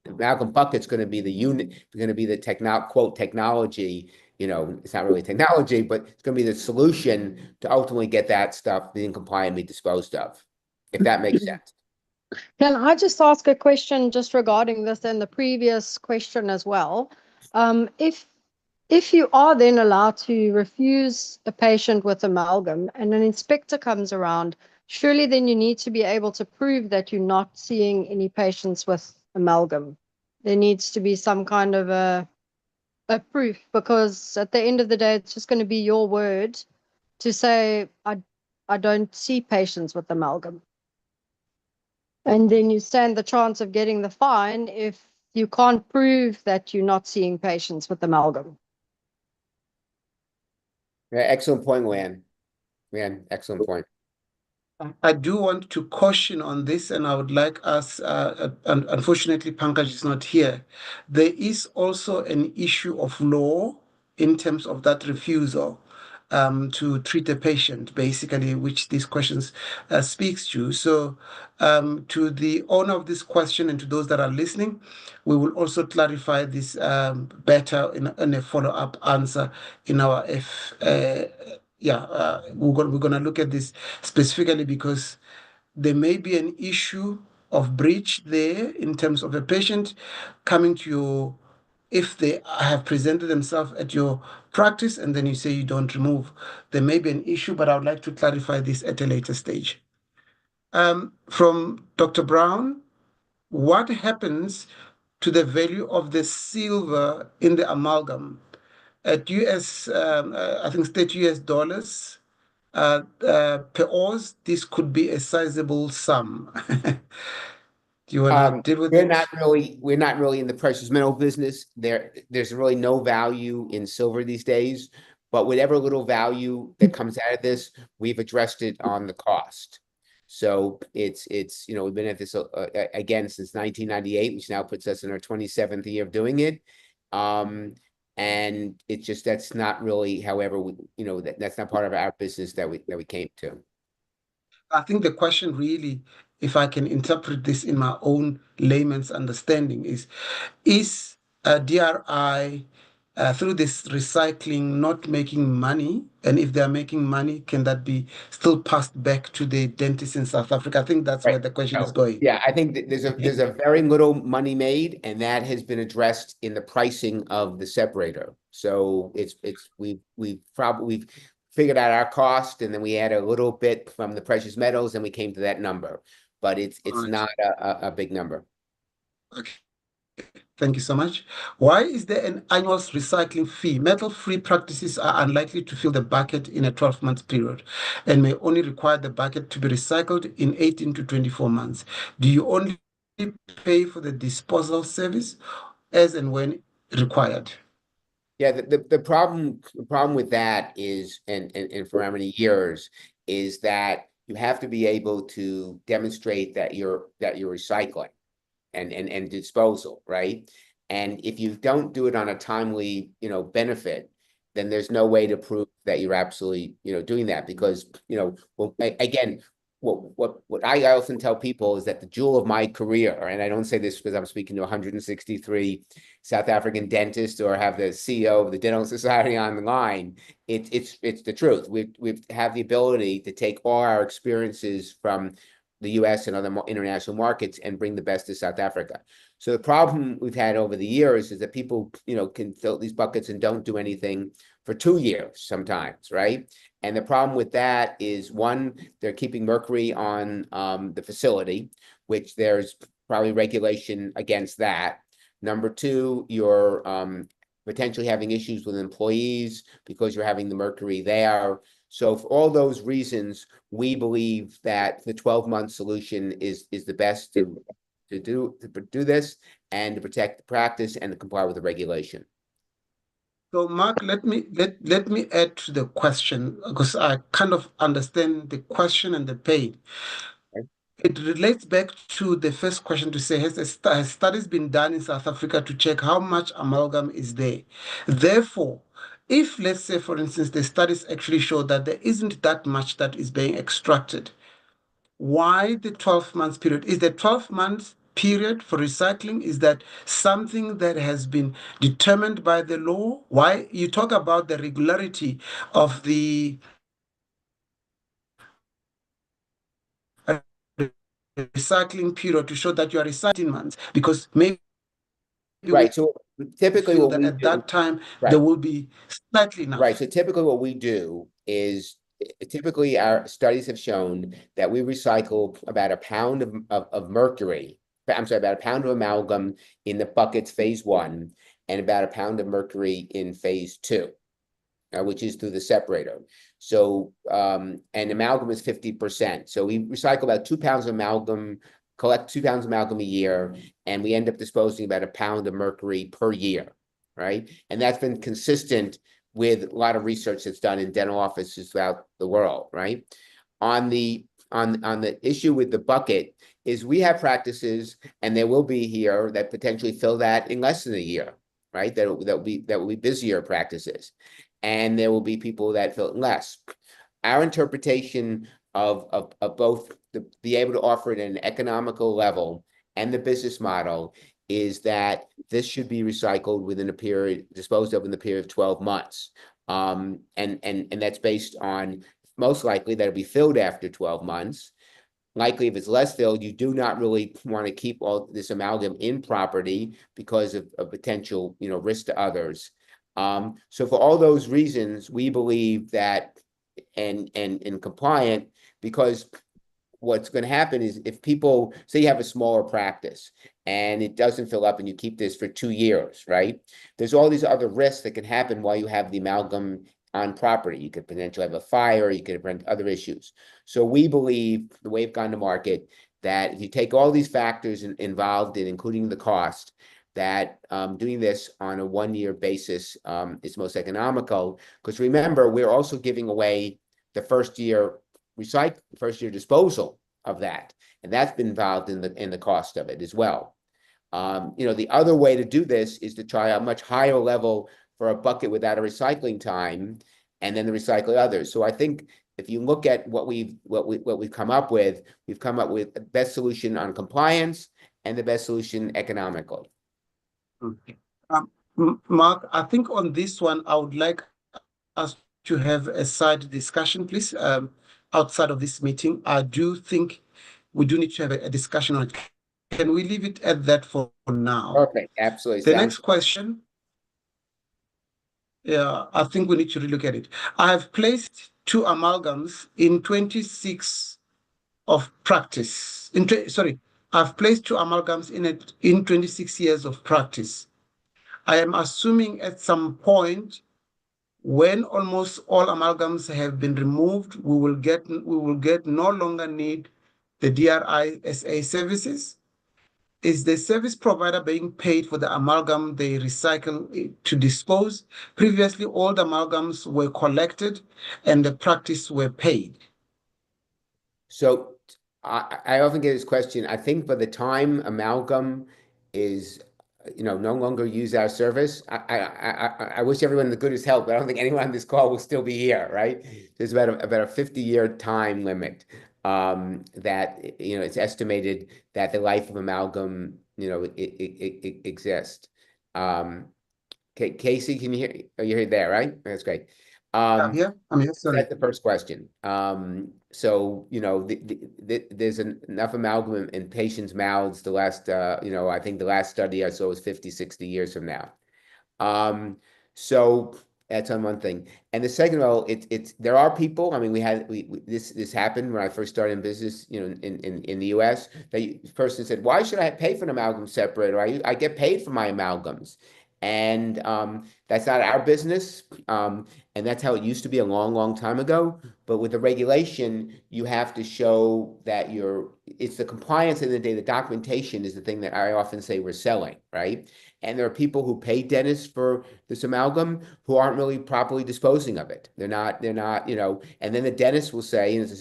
S1: amalgam bucket's going to be the unit, going to be the technology. It's not really technology, but it's going to be the solution to ultimately get that stuff being compliant, be disposed of, if that makes sense.
S4: Can I just ask a question just regarding this and the previous question as well? If you are then allowed to refuse a patient with amalgam and an inspector comes around, surely then you need to be able to prove that you're not seeing any patients with amalgam. There needs to be some kind of a proof, because at the end of the day, it's just going to be your word to say, I don't see patients with amalgam. And then you stand the chance of getting the fine if you can't prove that you're not seeing patients with amalgam.
S1: Yeah, excellent point, Luann. Luann, excellent point.
S2: I do want to caution on this, and I would like us, unfortunately, Pankaj is not here. There is also an issue of law in terms of that refusal to treat a patient, basically, which these questions speaks to. So to the owner of this question and to those that are listening, we will also clarify this better in a follow-up answer in our we're going to look at this specifically because there may be an issue of breach there in terms of a patient coming to you if they have presented themselves at your practice and then you say you don't remove. There may be an issue, but I would like to clarify this at a later stage. From Dr. Brown, what happens to the value of the silver in the amalgam? At I think state US dollars, per oz, this could be a sizable sum. Do you want to deal with
S1: We're
S2: it?
S1: we're not really in the precious metal business. There's really no value in silver these days, but whatever little value that comes out of this, we've addressed it on the cost. So it's we've been at this again since 1998, which now puts us in our 27th year of doing it. And it's just that's not really, however, that's not part of our business that we came to.
S2: I think the question really, if I can interpret this in my own layman's understanding, is DRI through this recycling not making money? And if they are making money, can that be still passed back to the dentists in South Africa? I think that's where the question is going.
S1: Yeah, I think that there's a very little money made, and that has been addressed in the pricing of the separator. So we've figured out our cost, and then we add a little bit from the precious metals, and we came to that number. But it's
S2: Right.
S1: not a big number.
S2: Okay. Thank you so much. Why is there an annual recycling fee? Metal-free practices are unlikely to fill the bucket in a 12-month period and may only require the bucket to be recycled in 18 to 24 months. Do you only pay for the disposal service as and when required?
S1: Yeah, the problem with that is, and for how many years, is that you have to be able to demonstrate that you're recycling and disposal, right? And if you don't do it on a timely, benefit, then there's no way to prove that you're absolutely, doing that, because, well, again, what I often tell people is that the jewel of my career, and I don't say this because I'm speaking to 163 South African dentists or have the CEO of the Dental Society on the line, it's the truth. We have the ability to take all our experiences from the US and other international markets and bring the best to South Africa. So the problem we've had over the years is that people, can fill these buckets and don't do anything for 2 years sometimes, right? And the problem with that is, one, they're keeping mercury on the facility, which there's probably regulation against that. Number two, you're potentially having issues with employees because you're having the mercury there. So for all those reasons, we believe that the 12-month solution is the best to do this and to protect the practice and to comply with the regulation.
S2: So, Mark, let me add to the question, because I kind of understand the question and the pain.
S1: Okay.
S2: It relates back to the first question to say, has studies been done in South Africa to check how much amalgam is there? Therefore, if, let's say, for instance, the studies actually show that there isn't that much that is being extracted, why the 12-month period? Is the 12-month period for recycling, is that something that has been determined by the law? Why you talk about the regularity of the recycling period to show that you are recycling months, because maybe
S1: Right. So typically
S2: feel
S1: what
S2: that
S1: we
S2: at
S1: do,
S2: that time
S1: right,
S2: there will be slightly enough.
S1: right. So typically what we do is typically our studies have shown that we recycle about a pound of mercury, I'm sorry, about a pound of amalgam in the buckets phase 1 and about a pound of mercury in phase 2, which is through the separator. So, and amalgam is 50%. So we recycle about 2 pounds of amalgam, collect 2 pounds of amalgam a year, and we end up disposing about a pound of mercury per year, right? And that's been consistent with a lot of research that's done in dental offices throughout the world, right? On the issue with the bucket is we have practices, and there will be here that potentially fill that in less than a year, right? That will be busier practices, and there will be people that fill it less. Our interpretation of both be able to offer it at an economical level and the business model is that this should be recycled within a period, disposed of in the period of 12 months. And that's based on most likely that it'll be filled after 12 months. Likely, if it's less filled, you do not really want to keep all this amalgam in property because of potential, risk to others. So for all those reasons, we believe that and compliant, because what's going to happen is if people say you have a smaller practice and it doesn't fill up and you keep this for 2 years, right? There's all these other risks that can happen while you have the amalgam on property. You could potentially have a fire, you could have other issues. So we believe the way we've gone to market that if you take all these factors involved in, including the cost, that doing this on a 1-year basis is most economical. Because remember, we're also giving away the first year disposal of that, and that's been involved in the cost of it as well. The other way to do this is to try a much higher level for a bucket without a recycling time, and then the recycle others. So I think if you look at what we've come up with, we've come up with the best solution on compliance and the best solution economically.
S2: Okay. Mark, I think on this one, I would like us to have a side discussion, please. Outside of this meeting, I do think we do need to have a discussion on it. Can we leave it at that for now?
S1: Okay, absolutely.
S2: The next question, yeah, I think we need to relook at it. I have placed 2 amalgams in 26 of practice. I've placed 2 amalgams in 26 years of practice. I am assuming at some point, when almost all amalgams have been removed, we will get no longer need the DRISA services. Is the service provider being paid for the amalgam they recycle to dispose? Previously, all the amalgams were collected and the practice were paid.
S1: So I often get this question. I think by the time amalgam is no longer use our service, I wish everyone the goodest health, but I don't think anyone on this call will still be here, right? There's about a 50-year time limit that it's estimated that the life of amalgam it exists. Casey, can you hear? Oh, you're there, right? That's great.
S2: I'm here. Sorry.
S1: That's the first question. So there's enough amalgam in patients' mouths. The last, I think the last study I saw was 50, 60 years from now. So that's on one thing. And the second of all, there are people. I mean, this happened when I first started in business. In the U.S., the person said, "Why should I pay for an amalgam separator? I get paid for my amalgams." And that's not our business. And that's how it used to be a long, long time ago. But with the regulation, you have to show that it's the compliance of the day. The documentation is the thing that I often say we're selling, right? And there are people who pay dentists for this amalgam who aren't really properly disposing of it. They're not, and then the dentist will say, and it's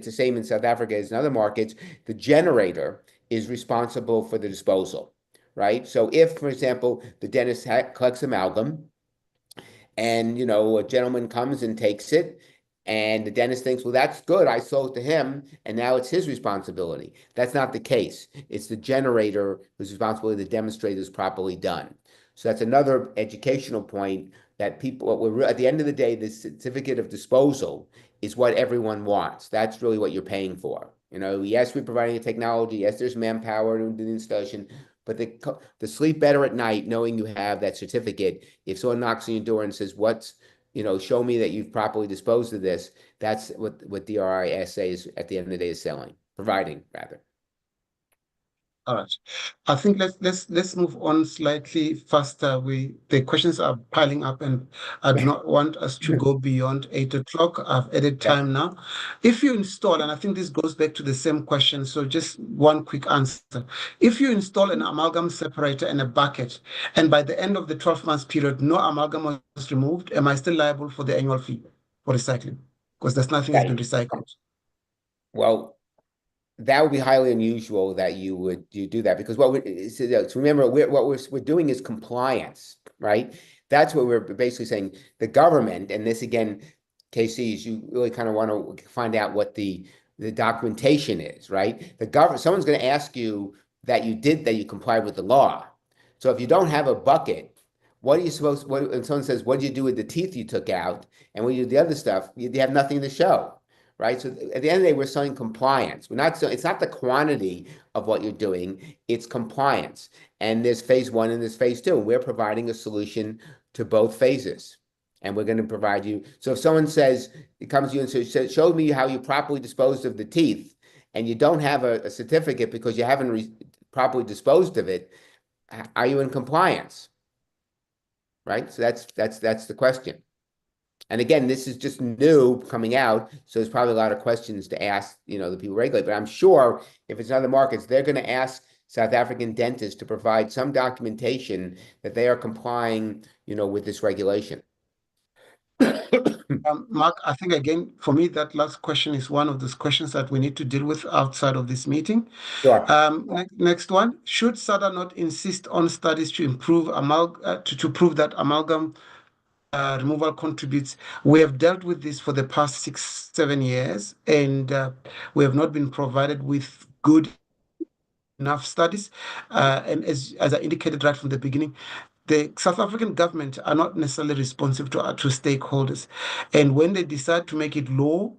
S1: the same in South Africa as in other markets, the generator is responsible for the disposal. Right. So if, for example, the dentist collects amalgam and, a gentleman comes and takes it and the dentist thinks, well, that's good. I sold it to him and now it's his responsibility. That's not the case. It's the generator whose responsibility to demonstrate is properly done. So that's another educational point that people, at the end of the day, the certificate of disposal is what everyone wants. That's really what you're paying for. Yes, we're providing the technology. Yes, there's manpower to do the installation. But the sleep better at night knowing you have that certificate. If someone knocks on your door and says, "What's show me that you've properly disposed of this. That's what DRISA is at the end of the day is providing rather.
S2: All right. I think let's move on slightly faster. The questions are piling up, and I do not want us to go beyond 8 o'clock. I've added time now. If you install, and I think this goes back to the same question, so just one quick answer. If you install an amalgam separator and a bucket, and by the end of the 12 months period, no amalgam was removed, am I still liable for the annual fee for recycling? Because there's nothing has been recycled.
S1: Well, that would be highly unusual that you do that, because remember, what we're doing is compliance, right? That's what we're basically saying. The government, and this again, KC, is you really kind of want to find out what the documentation is, right? Someone's going to ask you that you complied with the law. So if you don't have a bucket, what are you supposed? And someone says, "What did you do with the teeth you took out?" And when you do the other stuff, you have nothing to show. Right. So at the end of the day, we're selling compliance. It's not the quantity of what you're doing, it's compliance. And there's phase 1 and there's phase 2. And we're providing a solution to both phases. And we're going to provide you. So if someone comes to you and says, show me how you properly disposed of the teeth, and you don't have a certificate because you haven't properly disposed of it, are you in compliance? Right. So that's the question. And again, this is just new coming out, so there's probably a lot of questions to ask, the people regulate. But I'm sure if it's in other markets, they're going to ask South African dentists to provide some documentation that they are complying, with this regulation.
S2: Mark, I think again, for me, that last question is one of those questions that we need to deal with outside of this meeting.
S1: Sure.
S2: Next one, should SADA not insist on studies to improve to prove that amalgam removal contributes? We have dealt with this for the past 6-7 years, and we have not been provided with good enough studies. And as I indicated right from the beginning, the South African government are not necessarily responsive to stakeholders. And when they decide to make it law,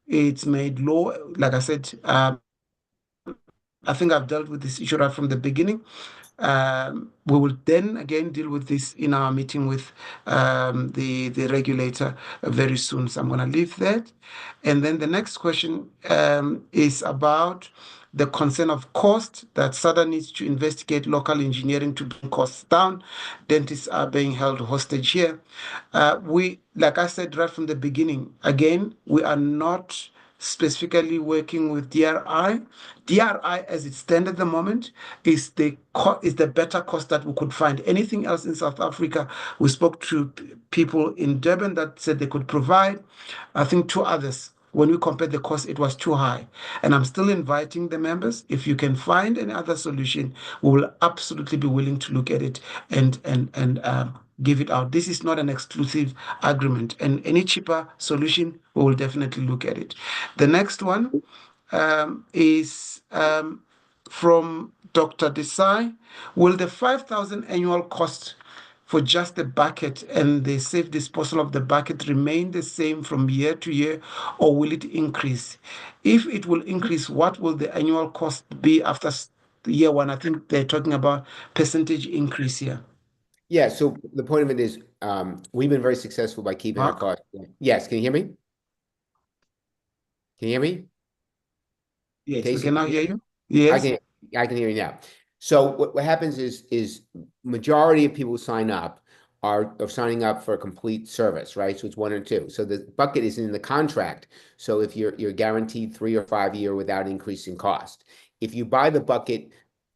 S2: it's made law. Like I said, I think I've dealt with this issue right from the beginning. We will then again deal with this in our meeting with the regulator very soon. So I'm going to leave that. And then the next question is about the concern of cost, that SADA needs to investigate local engineering to bring costs down. Dentists are being held hostage here. Like I said right from the beginning, again, we are not specifically working with DRI. DRI, as it stands at the moment, is the better cost that we could find. Anything else in South Africa, we spoke to people in Durban that said they could provide. I think 2 others. When we compared the cost, it was too high. And I'm still inviting the members. If you can find any other solution, we will absolutely be willing to look at it and give it out. This is not an exclusive agreement, and any cheaper solution, we will definitely look at it. The next one is from Dr. Desai. Will the 5,000 annual cost for just the bucket and the safe disposal of the bucket remain the same from year to year, or will it increase? If it will increase, what will the annual cost be after year 1? I think they're talking about percentage increase here.
S1: Yeah, so the point of it is we've been very successful by keeping
S2: Mark?
S1: our costs. Yes, can you hear me? Can you hear me?
S2: Yes,
S1: Casey,
S2: we can now hear you.
S1: I
S2: Yes.
S1: can hear you now. So what happens is majority of people who sign up are signing up for a complete service, right? So it's 1 or 2. So the bucket is in the contract. So if you're guaranteed 3 or 5 year without increasing cost. If you buy the bucket,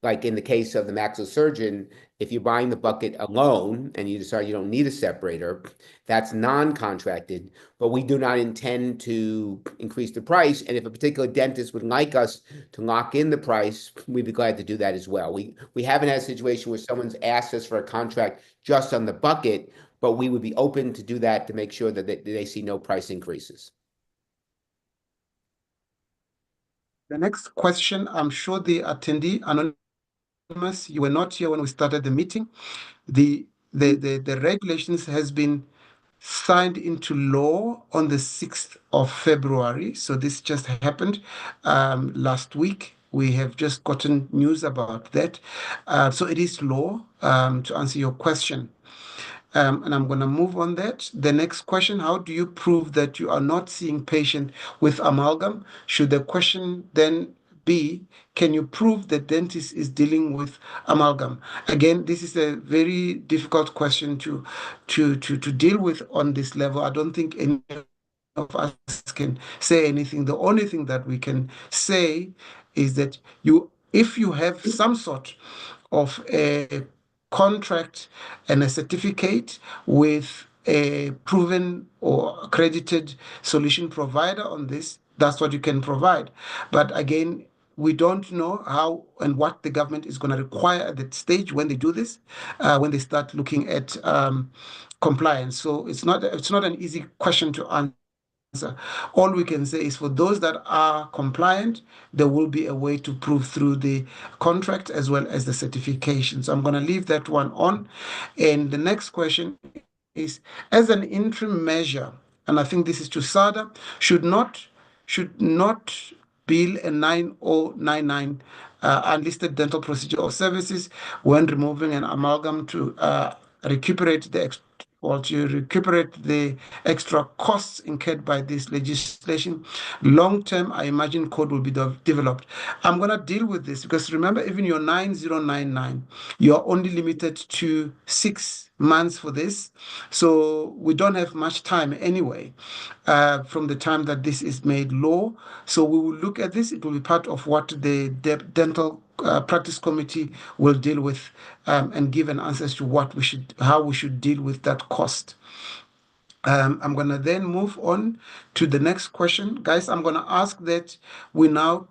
S1: like in the case of the maxillosurgeon, if you're buying the bucket alone and you decide you don't need a separator, that's non-contracted, but we do not intend to increase the price. And if a particular dentist would like us to lock in the price, we'd be glad to do that as well. We haven't had a situation where someone's asked us for a contract just on the bucket, but we would be open to do that to make sure that they see no price increases.
S2: The next question, I'm sure the attendee, Anonymous, you were not here when we started the meeting. The regulations has been signed into law on the 6th of February. So this just happened last week. We have just gotten news about that. So it is law, to answer your question. And I'm going to move on that. The next question, how do you prove that you are not seeing patient with amalgam? Should the question then be, can you prove the dentist is dealing with amalgam? Again, this is a very difficult question to deal with on this level. I don't think any of us can say anything. The only thing that we can say is that if you have some sort of a contract and a certificate with a proven or accredited solution provider on this, that's what you can provide. But again, we don't know how and what the government is going to require at that stage when they do this, when they start looking at compliance. So it's not an easy question to answer. All we can say is for those that are compliant, there will be a way to prove through the contract as well as the certification. So I'm going to leave that one on. And the next question is, as an interim measure, and I think this is to SADA, should not bill a 9099 unlisted dental procedure or services when removing an amalgam to recuperate the extra costs incurred by this legislation. Long term, I imagine code will be developed. I'm going to deal with this because remember, even your 9099, you're only limited to 6 months for this. So we don't have much time anyway from the time that this is made law. So we will look at this. It will be part of what the dental practice committee will deal with and give an answer as to how we should deal with that cost. I'm going to then move on to the next question. Guys, I'm going to ask that we now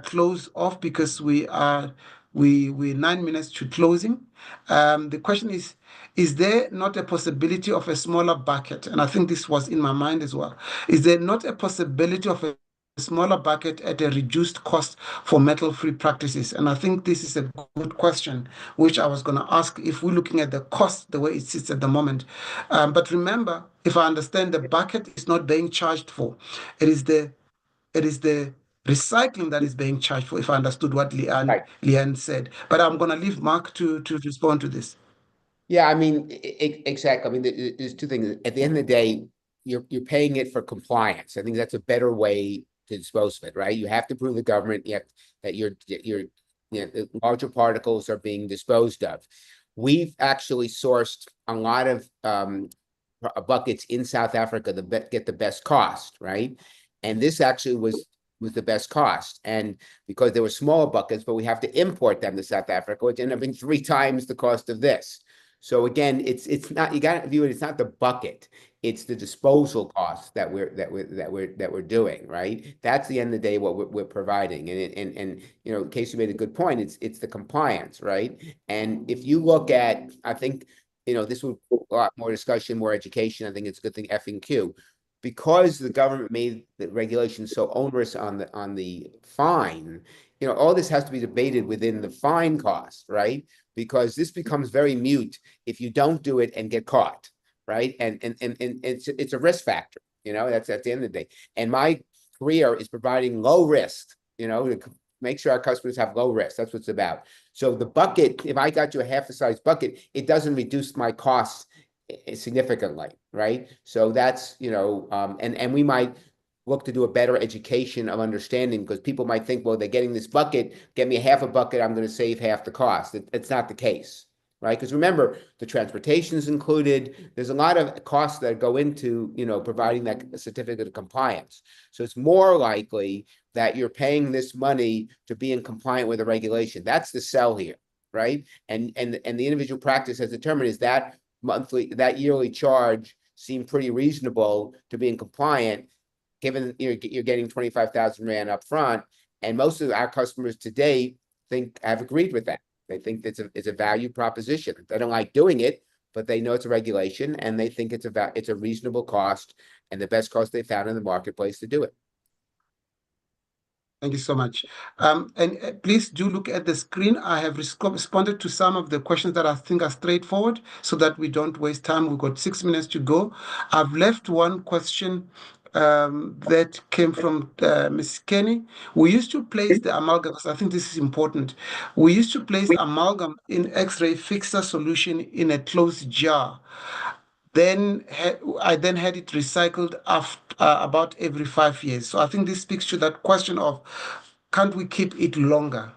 S2: close off because we're 9 minutes to closing. The question is there not a possibility of a smaller bucket? And I think this was in my mind as well. Is there not a possibility of a smaller bucket at a reduced cost for metal-free practices? And I think this is a good question, which I was going to ask if we're looking at the cost, the way it sits at the moment. But remember, if I understand, the bucket is not being charged for. It is the recycling that is being charged for, if I understood what Leanne said. But I'm going to leave Mark to respond to this.
S1: Yeah, I mean, exactly. I mean, there's two things. At the end of the day, you're paying it for compliance. I think that's a better way to dispose of it, right? You have to prove the government that the larger particles are being disposed of. We've actually sourced a lot of buckets in South Africa that get the best cost, right? And this actually was the best cost. And because they were small buckets, but we have to import them to South Africa, which ended up being 3 times the cost of this. So again, it's not, you got to view it, it's not the bucket, it's the disposal costs that we're doing, right? That's the end of the day what we're providing. And you know, Casey made a good point, it's the compliance, right? And if you look at, I think, you know, this would be a lot more discussion, more education. I think it's a good thing, F&Q, because the government made the regulations so onerous on the fine. You know, all this has to be debated within the fine cost, right? Because this becomes very mute if you don't do it and get caught, right? And it's a risk factor, you know, that's at the end of the day. And my career is providing low risk, you know, to make sure our customers have low risk. That's what it's about. So the bucket, if I got you a half the size bucket, it doesn't reduce my costs significantly, right? So that's, you know, and we might look to do a better education of understanding, because people might think, well, they're getting this bucket, get me half a bucket, I'm going to save half the cost. It's not the case, right? Because remember, the transportation is included. There's a lot of costs that go into, you know, providing that certificate of compliance. So it's more likely that you're paying this money to be in compliant with the regulation. That's the sell here, right? And the individual practice has determined, is that yearly charge seem pretty reasonable to be in compliant, given you're getting 25,000 Rand up front. And most of our customers today have agreed with that. They think it's a value proposition. They don't like doing it, but they know it's a regulation, and they think it's a reasonable cost and the best cost they found in the marketplace to do it.
S2: Thank you so much. And please do look at the screen. I have responded to some of the questions that I think are straightforward so that we don't waste time. We've got 6 minutes to go. I've left one question that came from Ms. Kenny. We used to place the amalgam, because I think this is important. We used to place amalgam in X-ray fixer solution in a closed jar. Then I then had it recycled after about every 5 years. So I think this speaks to that question of, can't we keep it longer?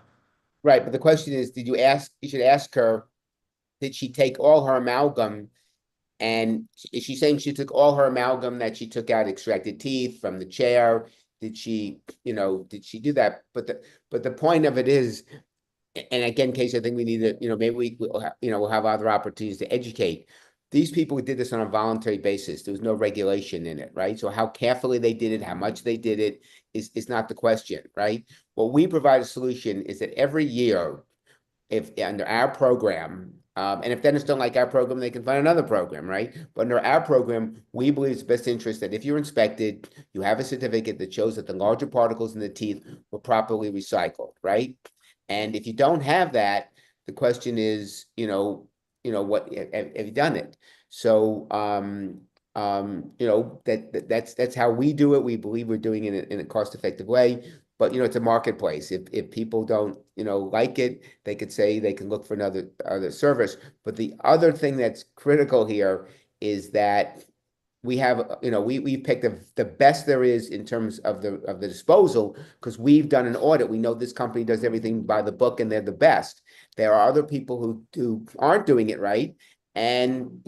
S1: Right, but the question is, you should ask her, did she take all her amalgam? And is she saying she took all her amalgam that she took out, extracted teeth from the chair? Did she do that? But the point of it is, and again, Casey, I think we need to, maybe we'll have other opportunities to educate. These people did this on a voluntary basis. There was no regulation in it, right? So how carefully they did it, how much they did it is not the question, right? What we provide a solution is that every year, if under our program, and if dentists don't like our program, they can find another program, right? But under our program, we believe it's best interest that if you're inspected, you have a certificate that shows that the larger particles in the teeth were properly recycled, right? And if you don't have that, the question is, what have you done it? So, that's how we do it. We believe we're doing it in a cost-effective way. But it's a marketplace. If people don't like it, they could say they can look for other service. But the other thing that's critical here is that we have we picked the best there is in terms of the disposal, because we've done an audit. We know this company does everything by the book and they're the best. There are other people who aren't doing it right, and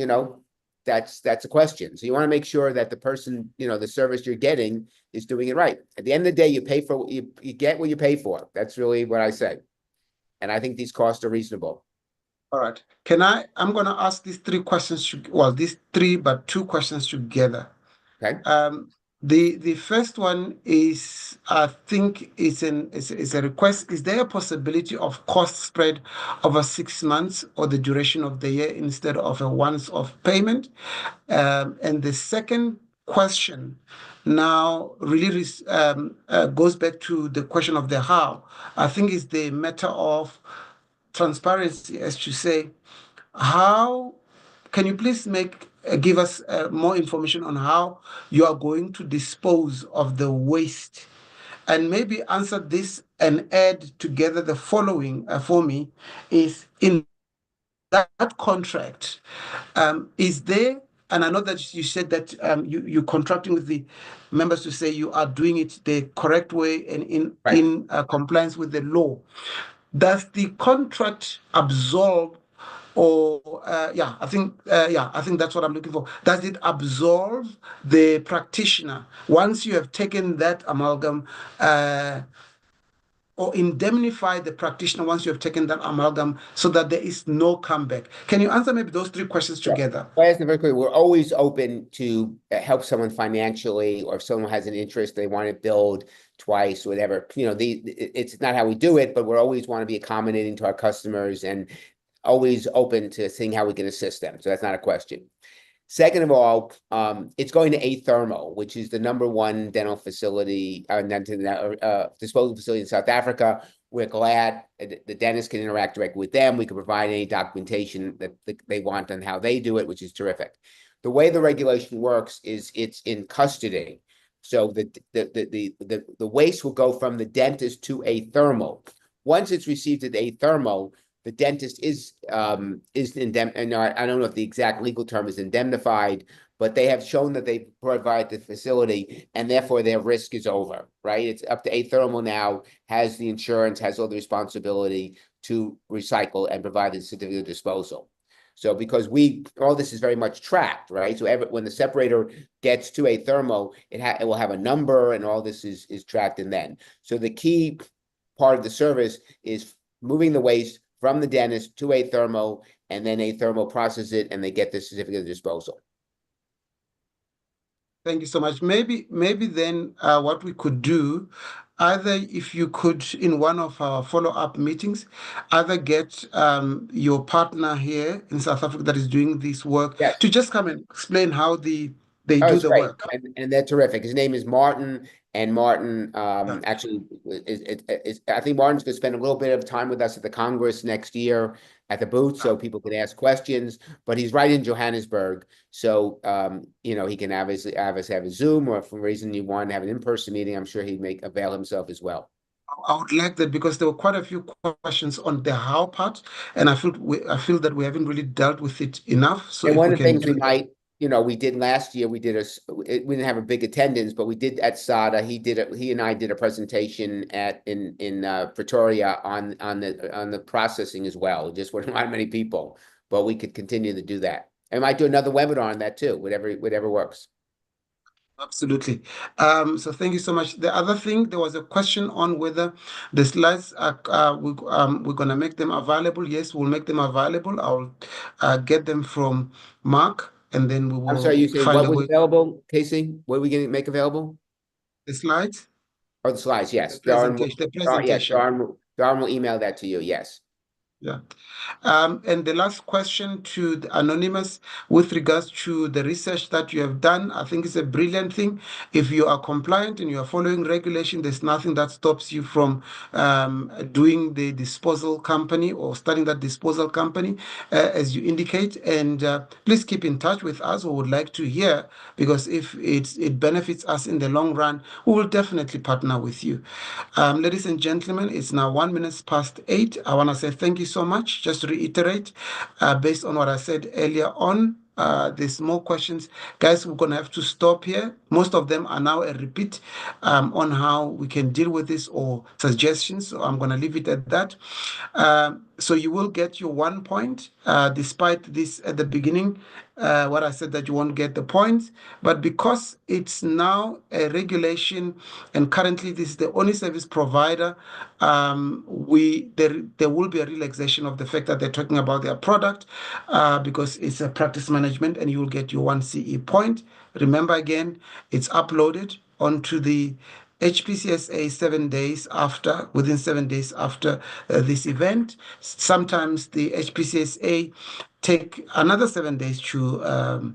S1: that's a question. So you want to make sure that the person, the service you're getting is doing it right. At the end of the day, you pay for you get what you pay for. That's really what I say. And I think these costs are reasonable.
S2: All right. I'm going to ask these three questions, but two questions together.
S1: Okay.
S2: The first one is, I think it's a request. Is there a possibility of cost spread over 6 months or the duration of the year instead of a once-off payment? And the second question now really goes back to the question of the how. I think it's the matter of transparency, as to say, how can you please give us more information on how you are going to dispose of the waste, and maybe answer this and add together the following for me is, in that contract, is there, and I know that you said that you're contracting with the members to say you are doing it the correct way and in compliance with the law. Does the contract absolve, or I think that's what I'm looking for. Does it absolve the practitioner once you have taken that amalgam, or indemnify the practitioner once you have taken that amalgam, so that there is no comeback? Can you answer maybe those three questions together?
S1: Well, very quickly, we're always open to help someone financially, or if someone has an interest, they want to build twice, whatever. It's not how we do it, but we always want to be accommodating to our customers and always open to seeing how we can assist them. So that's not a question. Second of all, it's going to Athermal, which is the #1 dental facility, disposal facility in South Africa. We're glad the dentist can interact directly with them. We can provide any documentation that they want on how they do it, which is terrific. The way the regulation works is it's in custody. So the waste will go from the dentist to Athermal. Once it's received at Athermal, the dentist is indemnified. I don't know if the exact legal term is indemnified, but they have shown that they provide the facility, and therefore their risk is over, right? It's up to Athermal now, has the insurance, has all the responsibility to recycle and provide the certificate of disposal. So because all this is very much tracked, right? So when the separator gets to Athermal, it will have a number, and all this is tracked in then. So the key part of the service is moving the waste from the dentist to Athermal, and then Athermal processes it, and they get the certificate of disposal.
S2: Thank you so much. Maybe then what we could do, either if you could, in one of our follow-up meetings, either get your partner here in South Africa that is doing this work, to just come and explain how they do the
S1: great.
S2: work.
S1: And they're terrific. His name is Martin, And Martin, actually, I think Martin's going to spend a little bit of time with us at the Congress next year at the booth, so people can ask questions. But he's right in Johannesburg, so he can obviously have us have a Zoom, or if for some reason you want to have an in-person meeting, I'm sure he'd avail himself as well.
S2: I would like that, because there were quite a few questions on the how part, and I feel that we haven't really dealt with it enough. So
S1: And
S2: if
S1: one
S2: we
S1: of the
S2: can
S1: things
S2: do
S1: we might, we did last year, we didn't have a big attendance, but we did at SADA. He and I did a presentation in Pretoria on the processing as well. Just weren't not many people, but we could continue to do that. And might do another webinar on that too, whatever works.
S2: Absolutely. So thank you so much. The other thing, there was a question on whether the slides are we're gonna make them available. Yes, we'll make them available. I'll get them from Mark, and then we will
S1: I'm sorry, you said
S2: find
S1: what
S2: a
S1: was
S2: way.
S1: available, Casey? What are we going to make available?
S2: The slides,
S1: Oh, the slides, yes.
S2: the presentation.
S1: Darren will email that to you, yes.
S2: Yeah. And the last question to the Anonymous with regards to the research that you have done, I think it's a brilliant thing. If you are compliant and you are following regulation, there's nothing that stops you from doing the disposal company or starting that disposal company, as you indicate. And please keep in touch with us. We would like to hear, because if it benefits us in the long run, we will definitely partner with you. Ladies and gentlemen, it's now 8:01. I want to say thank you so much. Just to reiterate, based on what I said earlier on, there's more questions. Guys, we're going to have to stop here. Most of them are now a repeat on how we can deal with this, or suggestions. So I'm going to leave it at that. So you will get your 1 point, despite this at the beginning, what I said that you won't get the points. But because it's now a regulation, and currently this is the only service provider, there will be a relaxation of the fact that they're talking about their product, because it's a practice management, and you will get your 1 CE point. Remember, again, it's uploaded onto the HPCSA within 7 days after this event. Sometimes the HPCSA take another 7 days to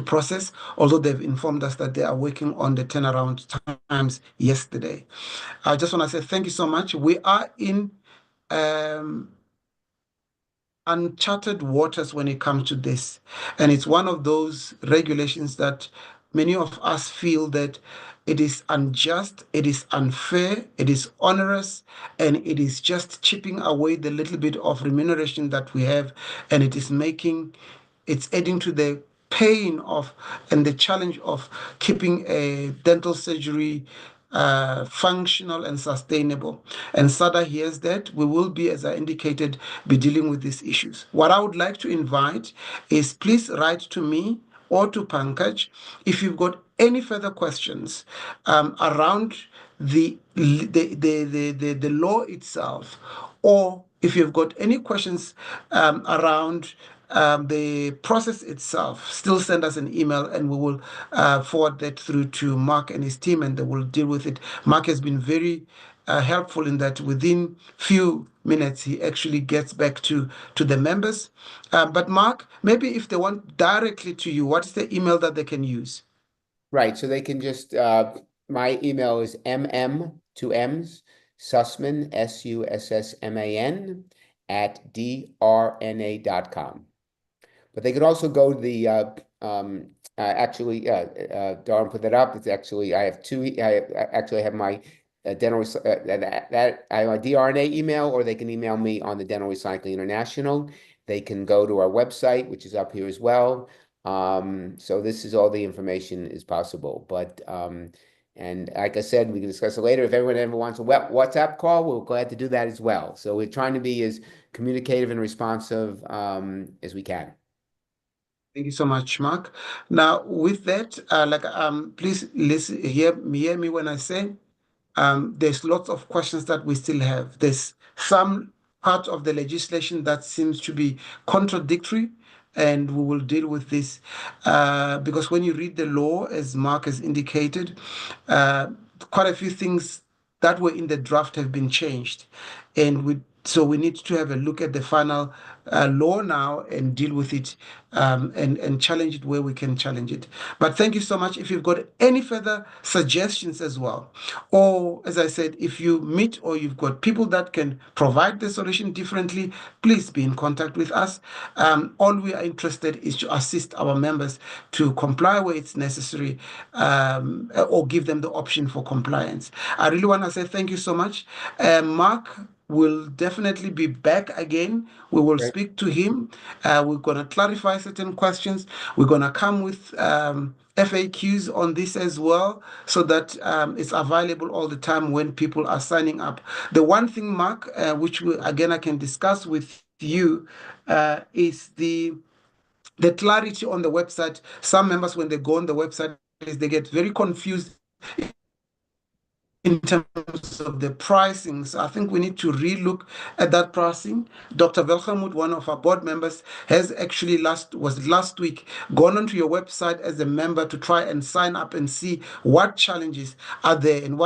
S2: process, although they've informed us that they are working on the turnaround times yesterday. I just want to say thank you so much. We are in uncharted waters when it comes to this, and it's one of those regulations that many of us feel that it is unjust, it is unfair, it is onerous, and it is just chipping away the little bit of remuneration that we have, and it's adding to the pain of and the challenge of keeping a dental surgery functional and sustainable. And SADA hears that. We will be, as I indicated, be dealing with these issues. What I would like to invite is, please write to me or to Pankaj if you've got any further questions around the law itself, or if you've got any questions around the process itself, still send us an email, and we will forward that through to Mark and his team, and they will deal with it. Mark has been very helpful in that within few minutes he actually gets back to the members. But Mark, maybe if they want directly to you, what is the email that they can use?
S1: Right, so they can just, my email is Sussman, Sussman, @drna.com. But they could also go to the, Darren put that up. It's actually, I have my dental, I have my DRNA email, or they can email me on the Dental Recycling International. They can go to our website, which is up here as well. So this is all the information is possible. But and like I said, we can discuss it later. If everyone ever wants a WhatsApp call, we're glad to do that as well. So we're trying to be as communicative and responsive as we can.
S2: Thank you so much, Mark. Now, with that, please listen, hear me when I say there's lots of questions that we still have. There's some part of the legislation that seems to be contradictory, and we will deal with this because when you read the law, as Mark has indicated, quite a few things that were in the draft have been changed, and we So we need to have a look at the final law now and deal with it, and challenge it where we can challenge it. But thank you so much. If you've got any further suggestions as well, or as I said, if you meet or you've got people that can provide the solution differently, please be in contact with us. All we are interested is to assist our members to comply where it's necessary, or give them the option for compliance. I really want to say thank you so much. Mark will definitely be back again. We will
S1: Great.
S2: speak to him. We're going to clarify certain questions. We're going to come with FAQs on this as well, so that it's available all the time when people are signing up. The one thing, Mark, which again I can discuss with you, is the clarity on the website. Some members, when they go on the website, they get very confused in terms of the pricing. So I think we need to relook at that pricing. Dr. Velgemoed, one of our board members, has actually last week gone onto your website as a member to try and sign up and see what challenges are there. And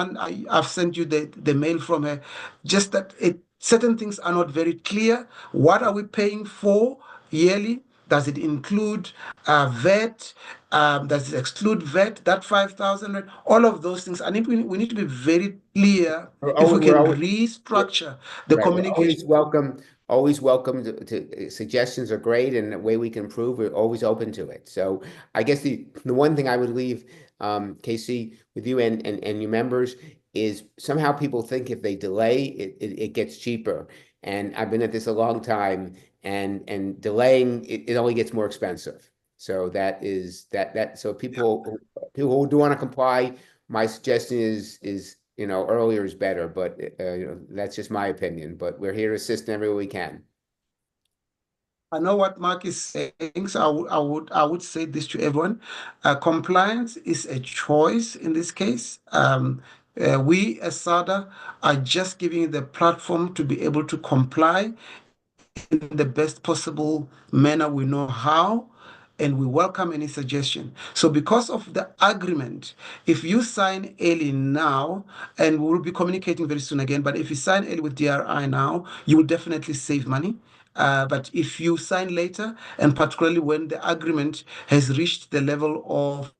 S2: I've sent you the mail from her, just that certain things are not very clear. What are we paying for yearly? Does it include VAT? Does it exclude VAT? That 5,000, right? All of those things. I think we need to be very clear if we can restructure the
S1: Right, we're
S2: communication.
S1: always welcome to suggestions are great, and the way we can improve, we're always open to it. So I guess the one thing I would leave, Casey, with you and your members, is somehow people think if they delay, it gets cheaper. And I've been at this a long time, and delaying it only gets more expensive. So that is that. So people who do want to comply, my suggestion is earlier is better, but that's just my opinion. But we're here to assist in every way we can.
S2: I know what Mark is saying, so I would say this to everyone: compliance is a choice in this case. We as SADA are just giving you the platform to be able to comply in the best possible manner we know how, and we welcome any suggestion. So because of the agreement, if you sign early now, and we'll be communicating very soon again, but if you sign early with DRI now, you will definitely save money. But if you sign later, and particularly when the agreement has reached the level of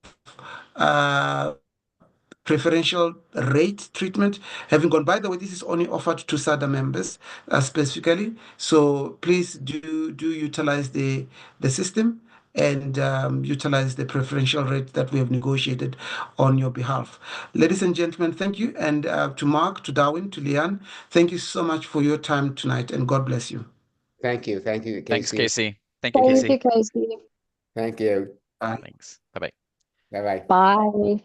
S2: preferential rate treatment having gone. By the way, this is only offered to SADA members specifically. So please do utilize the system and utilize the preferential rate that we have negotiated on your behalf. Ladies and gentlemen, thank you. And to Mark, to Darwin, to Leanne, thank you so much for your time tonight, and God bless you.
S1: Thank you, Casey.
S3: Thanks, Casey. Thank you,
S4: Thank
S3: Casey.
S4: you, Casey.
S1: Thank you.
S2: Bye.
S3: Thanks. Bye-bye.
S1: Bye bye.
S4: Bye.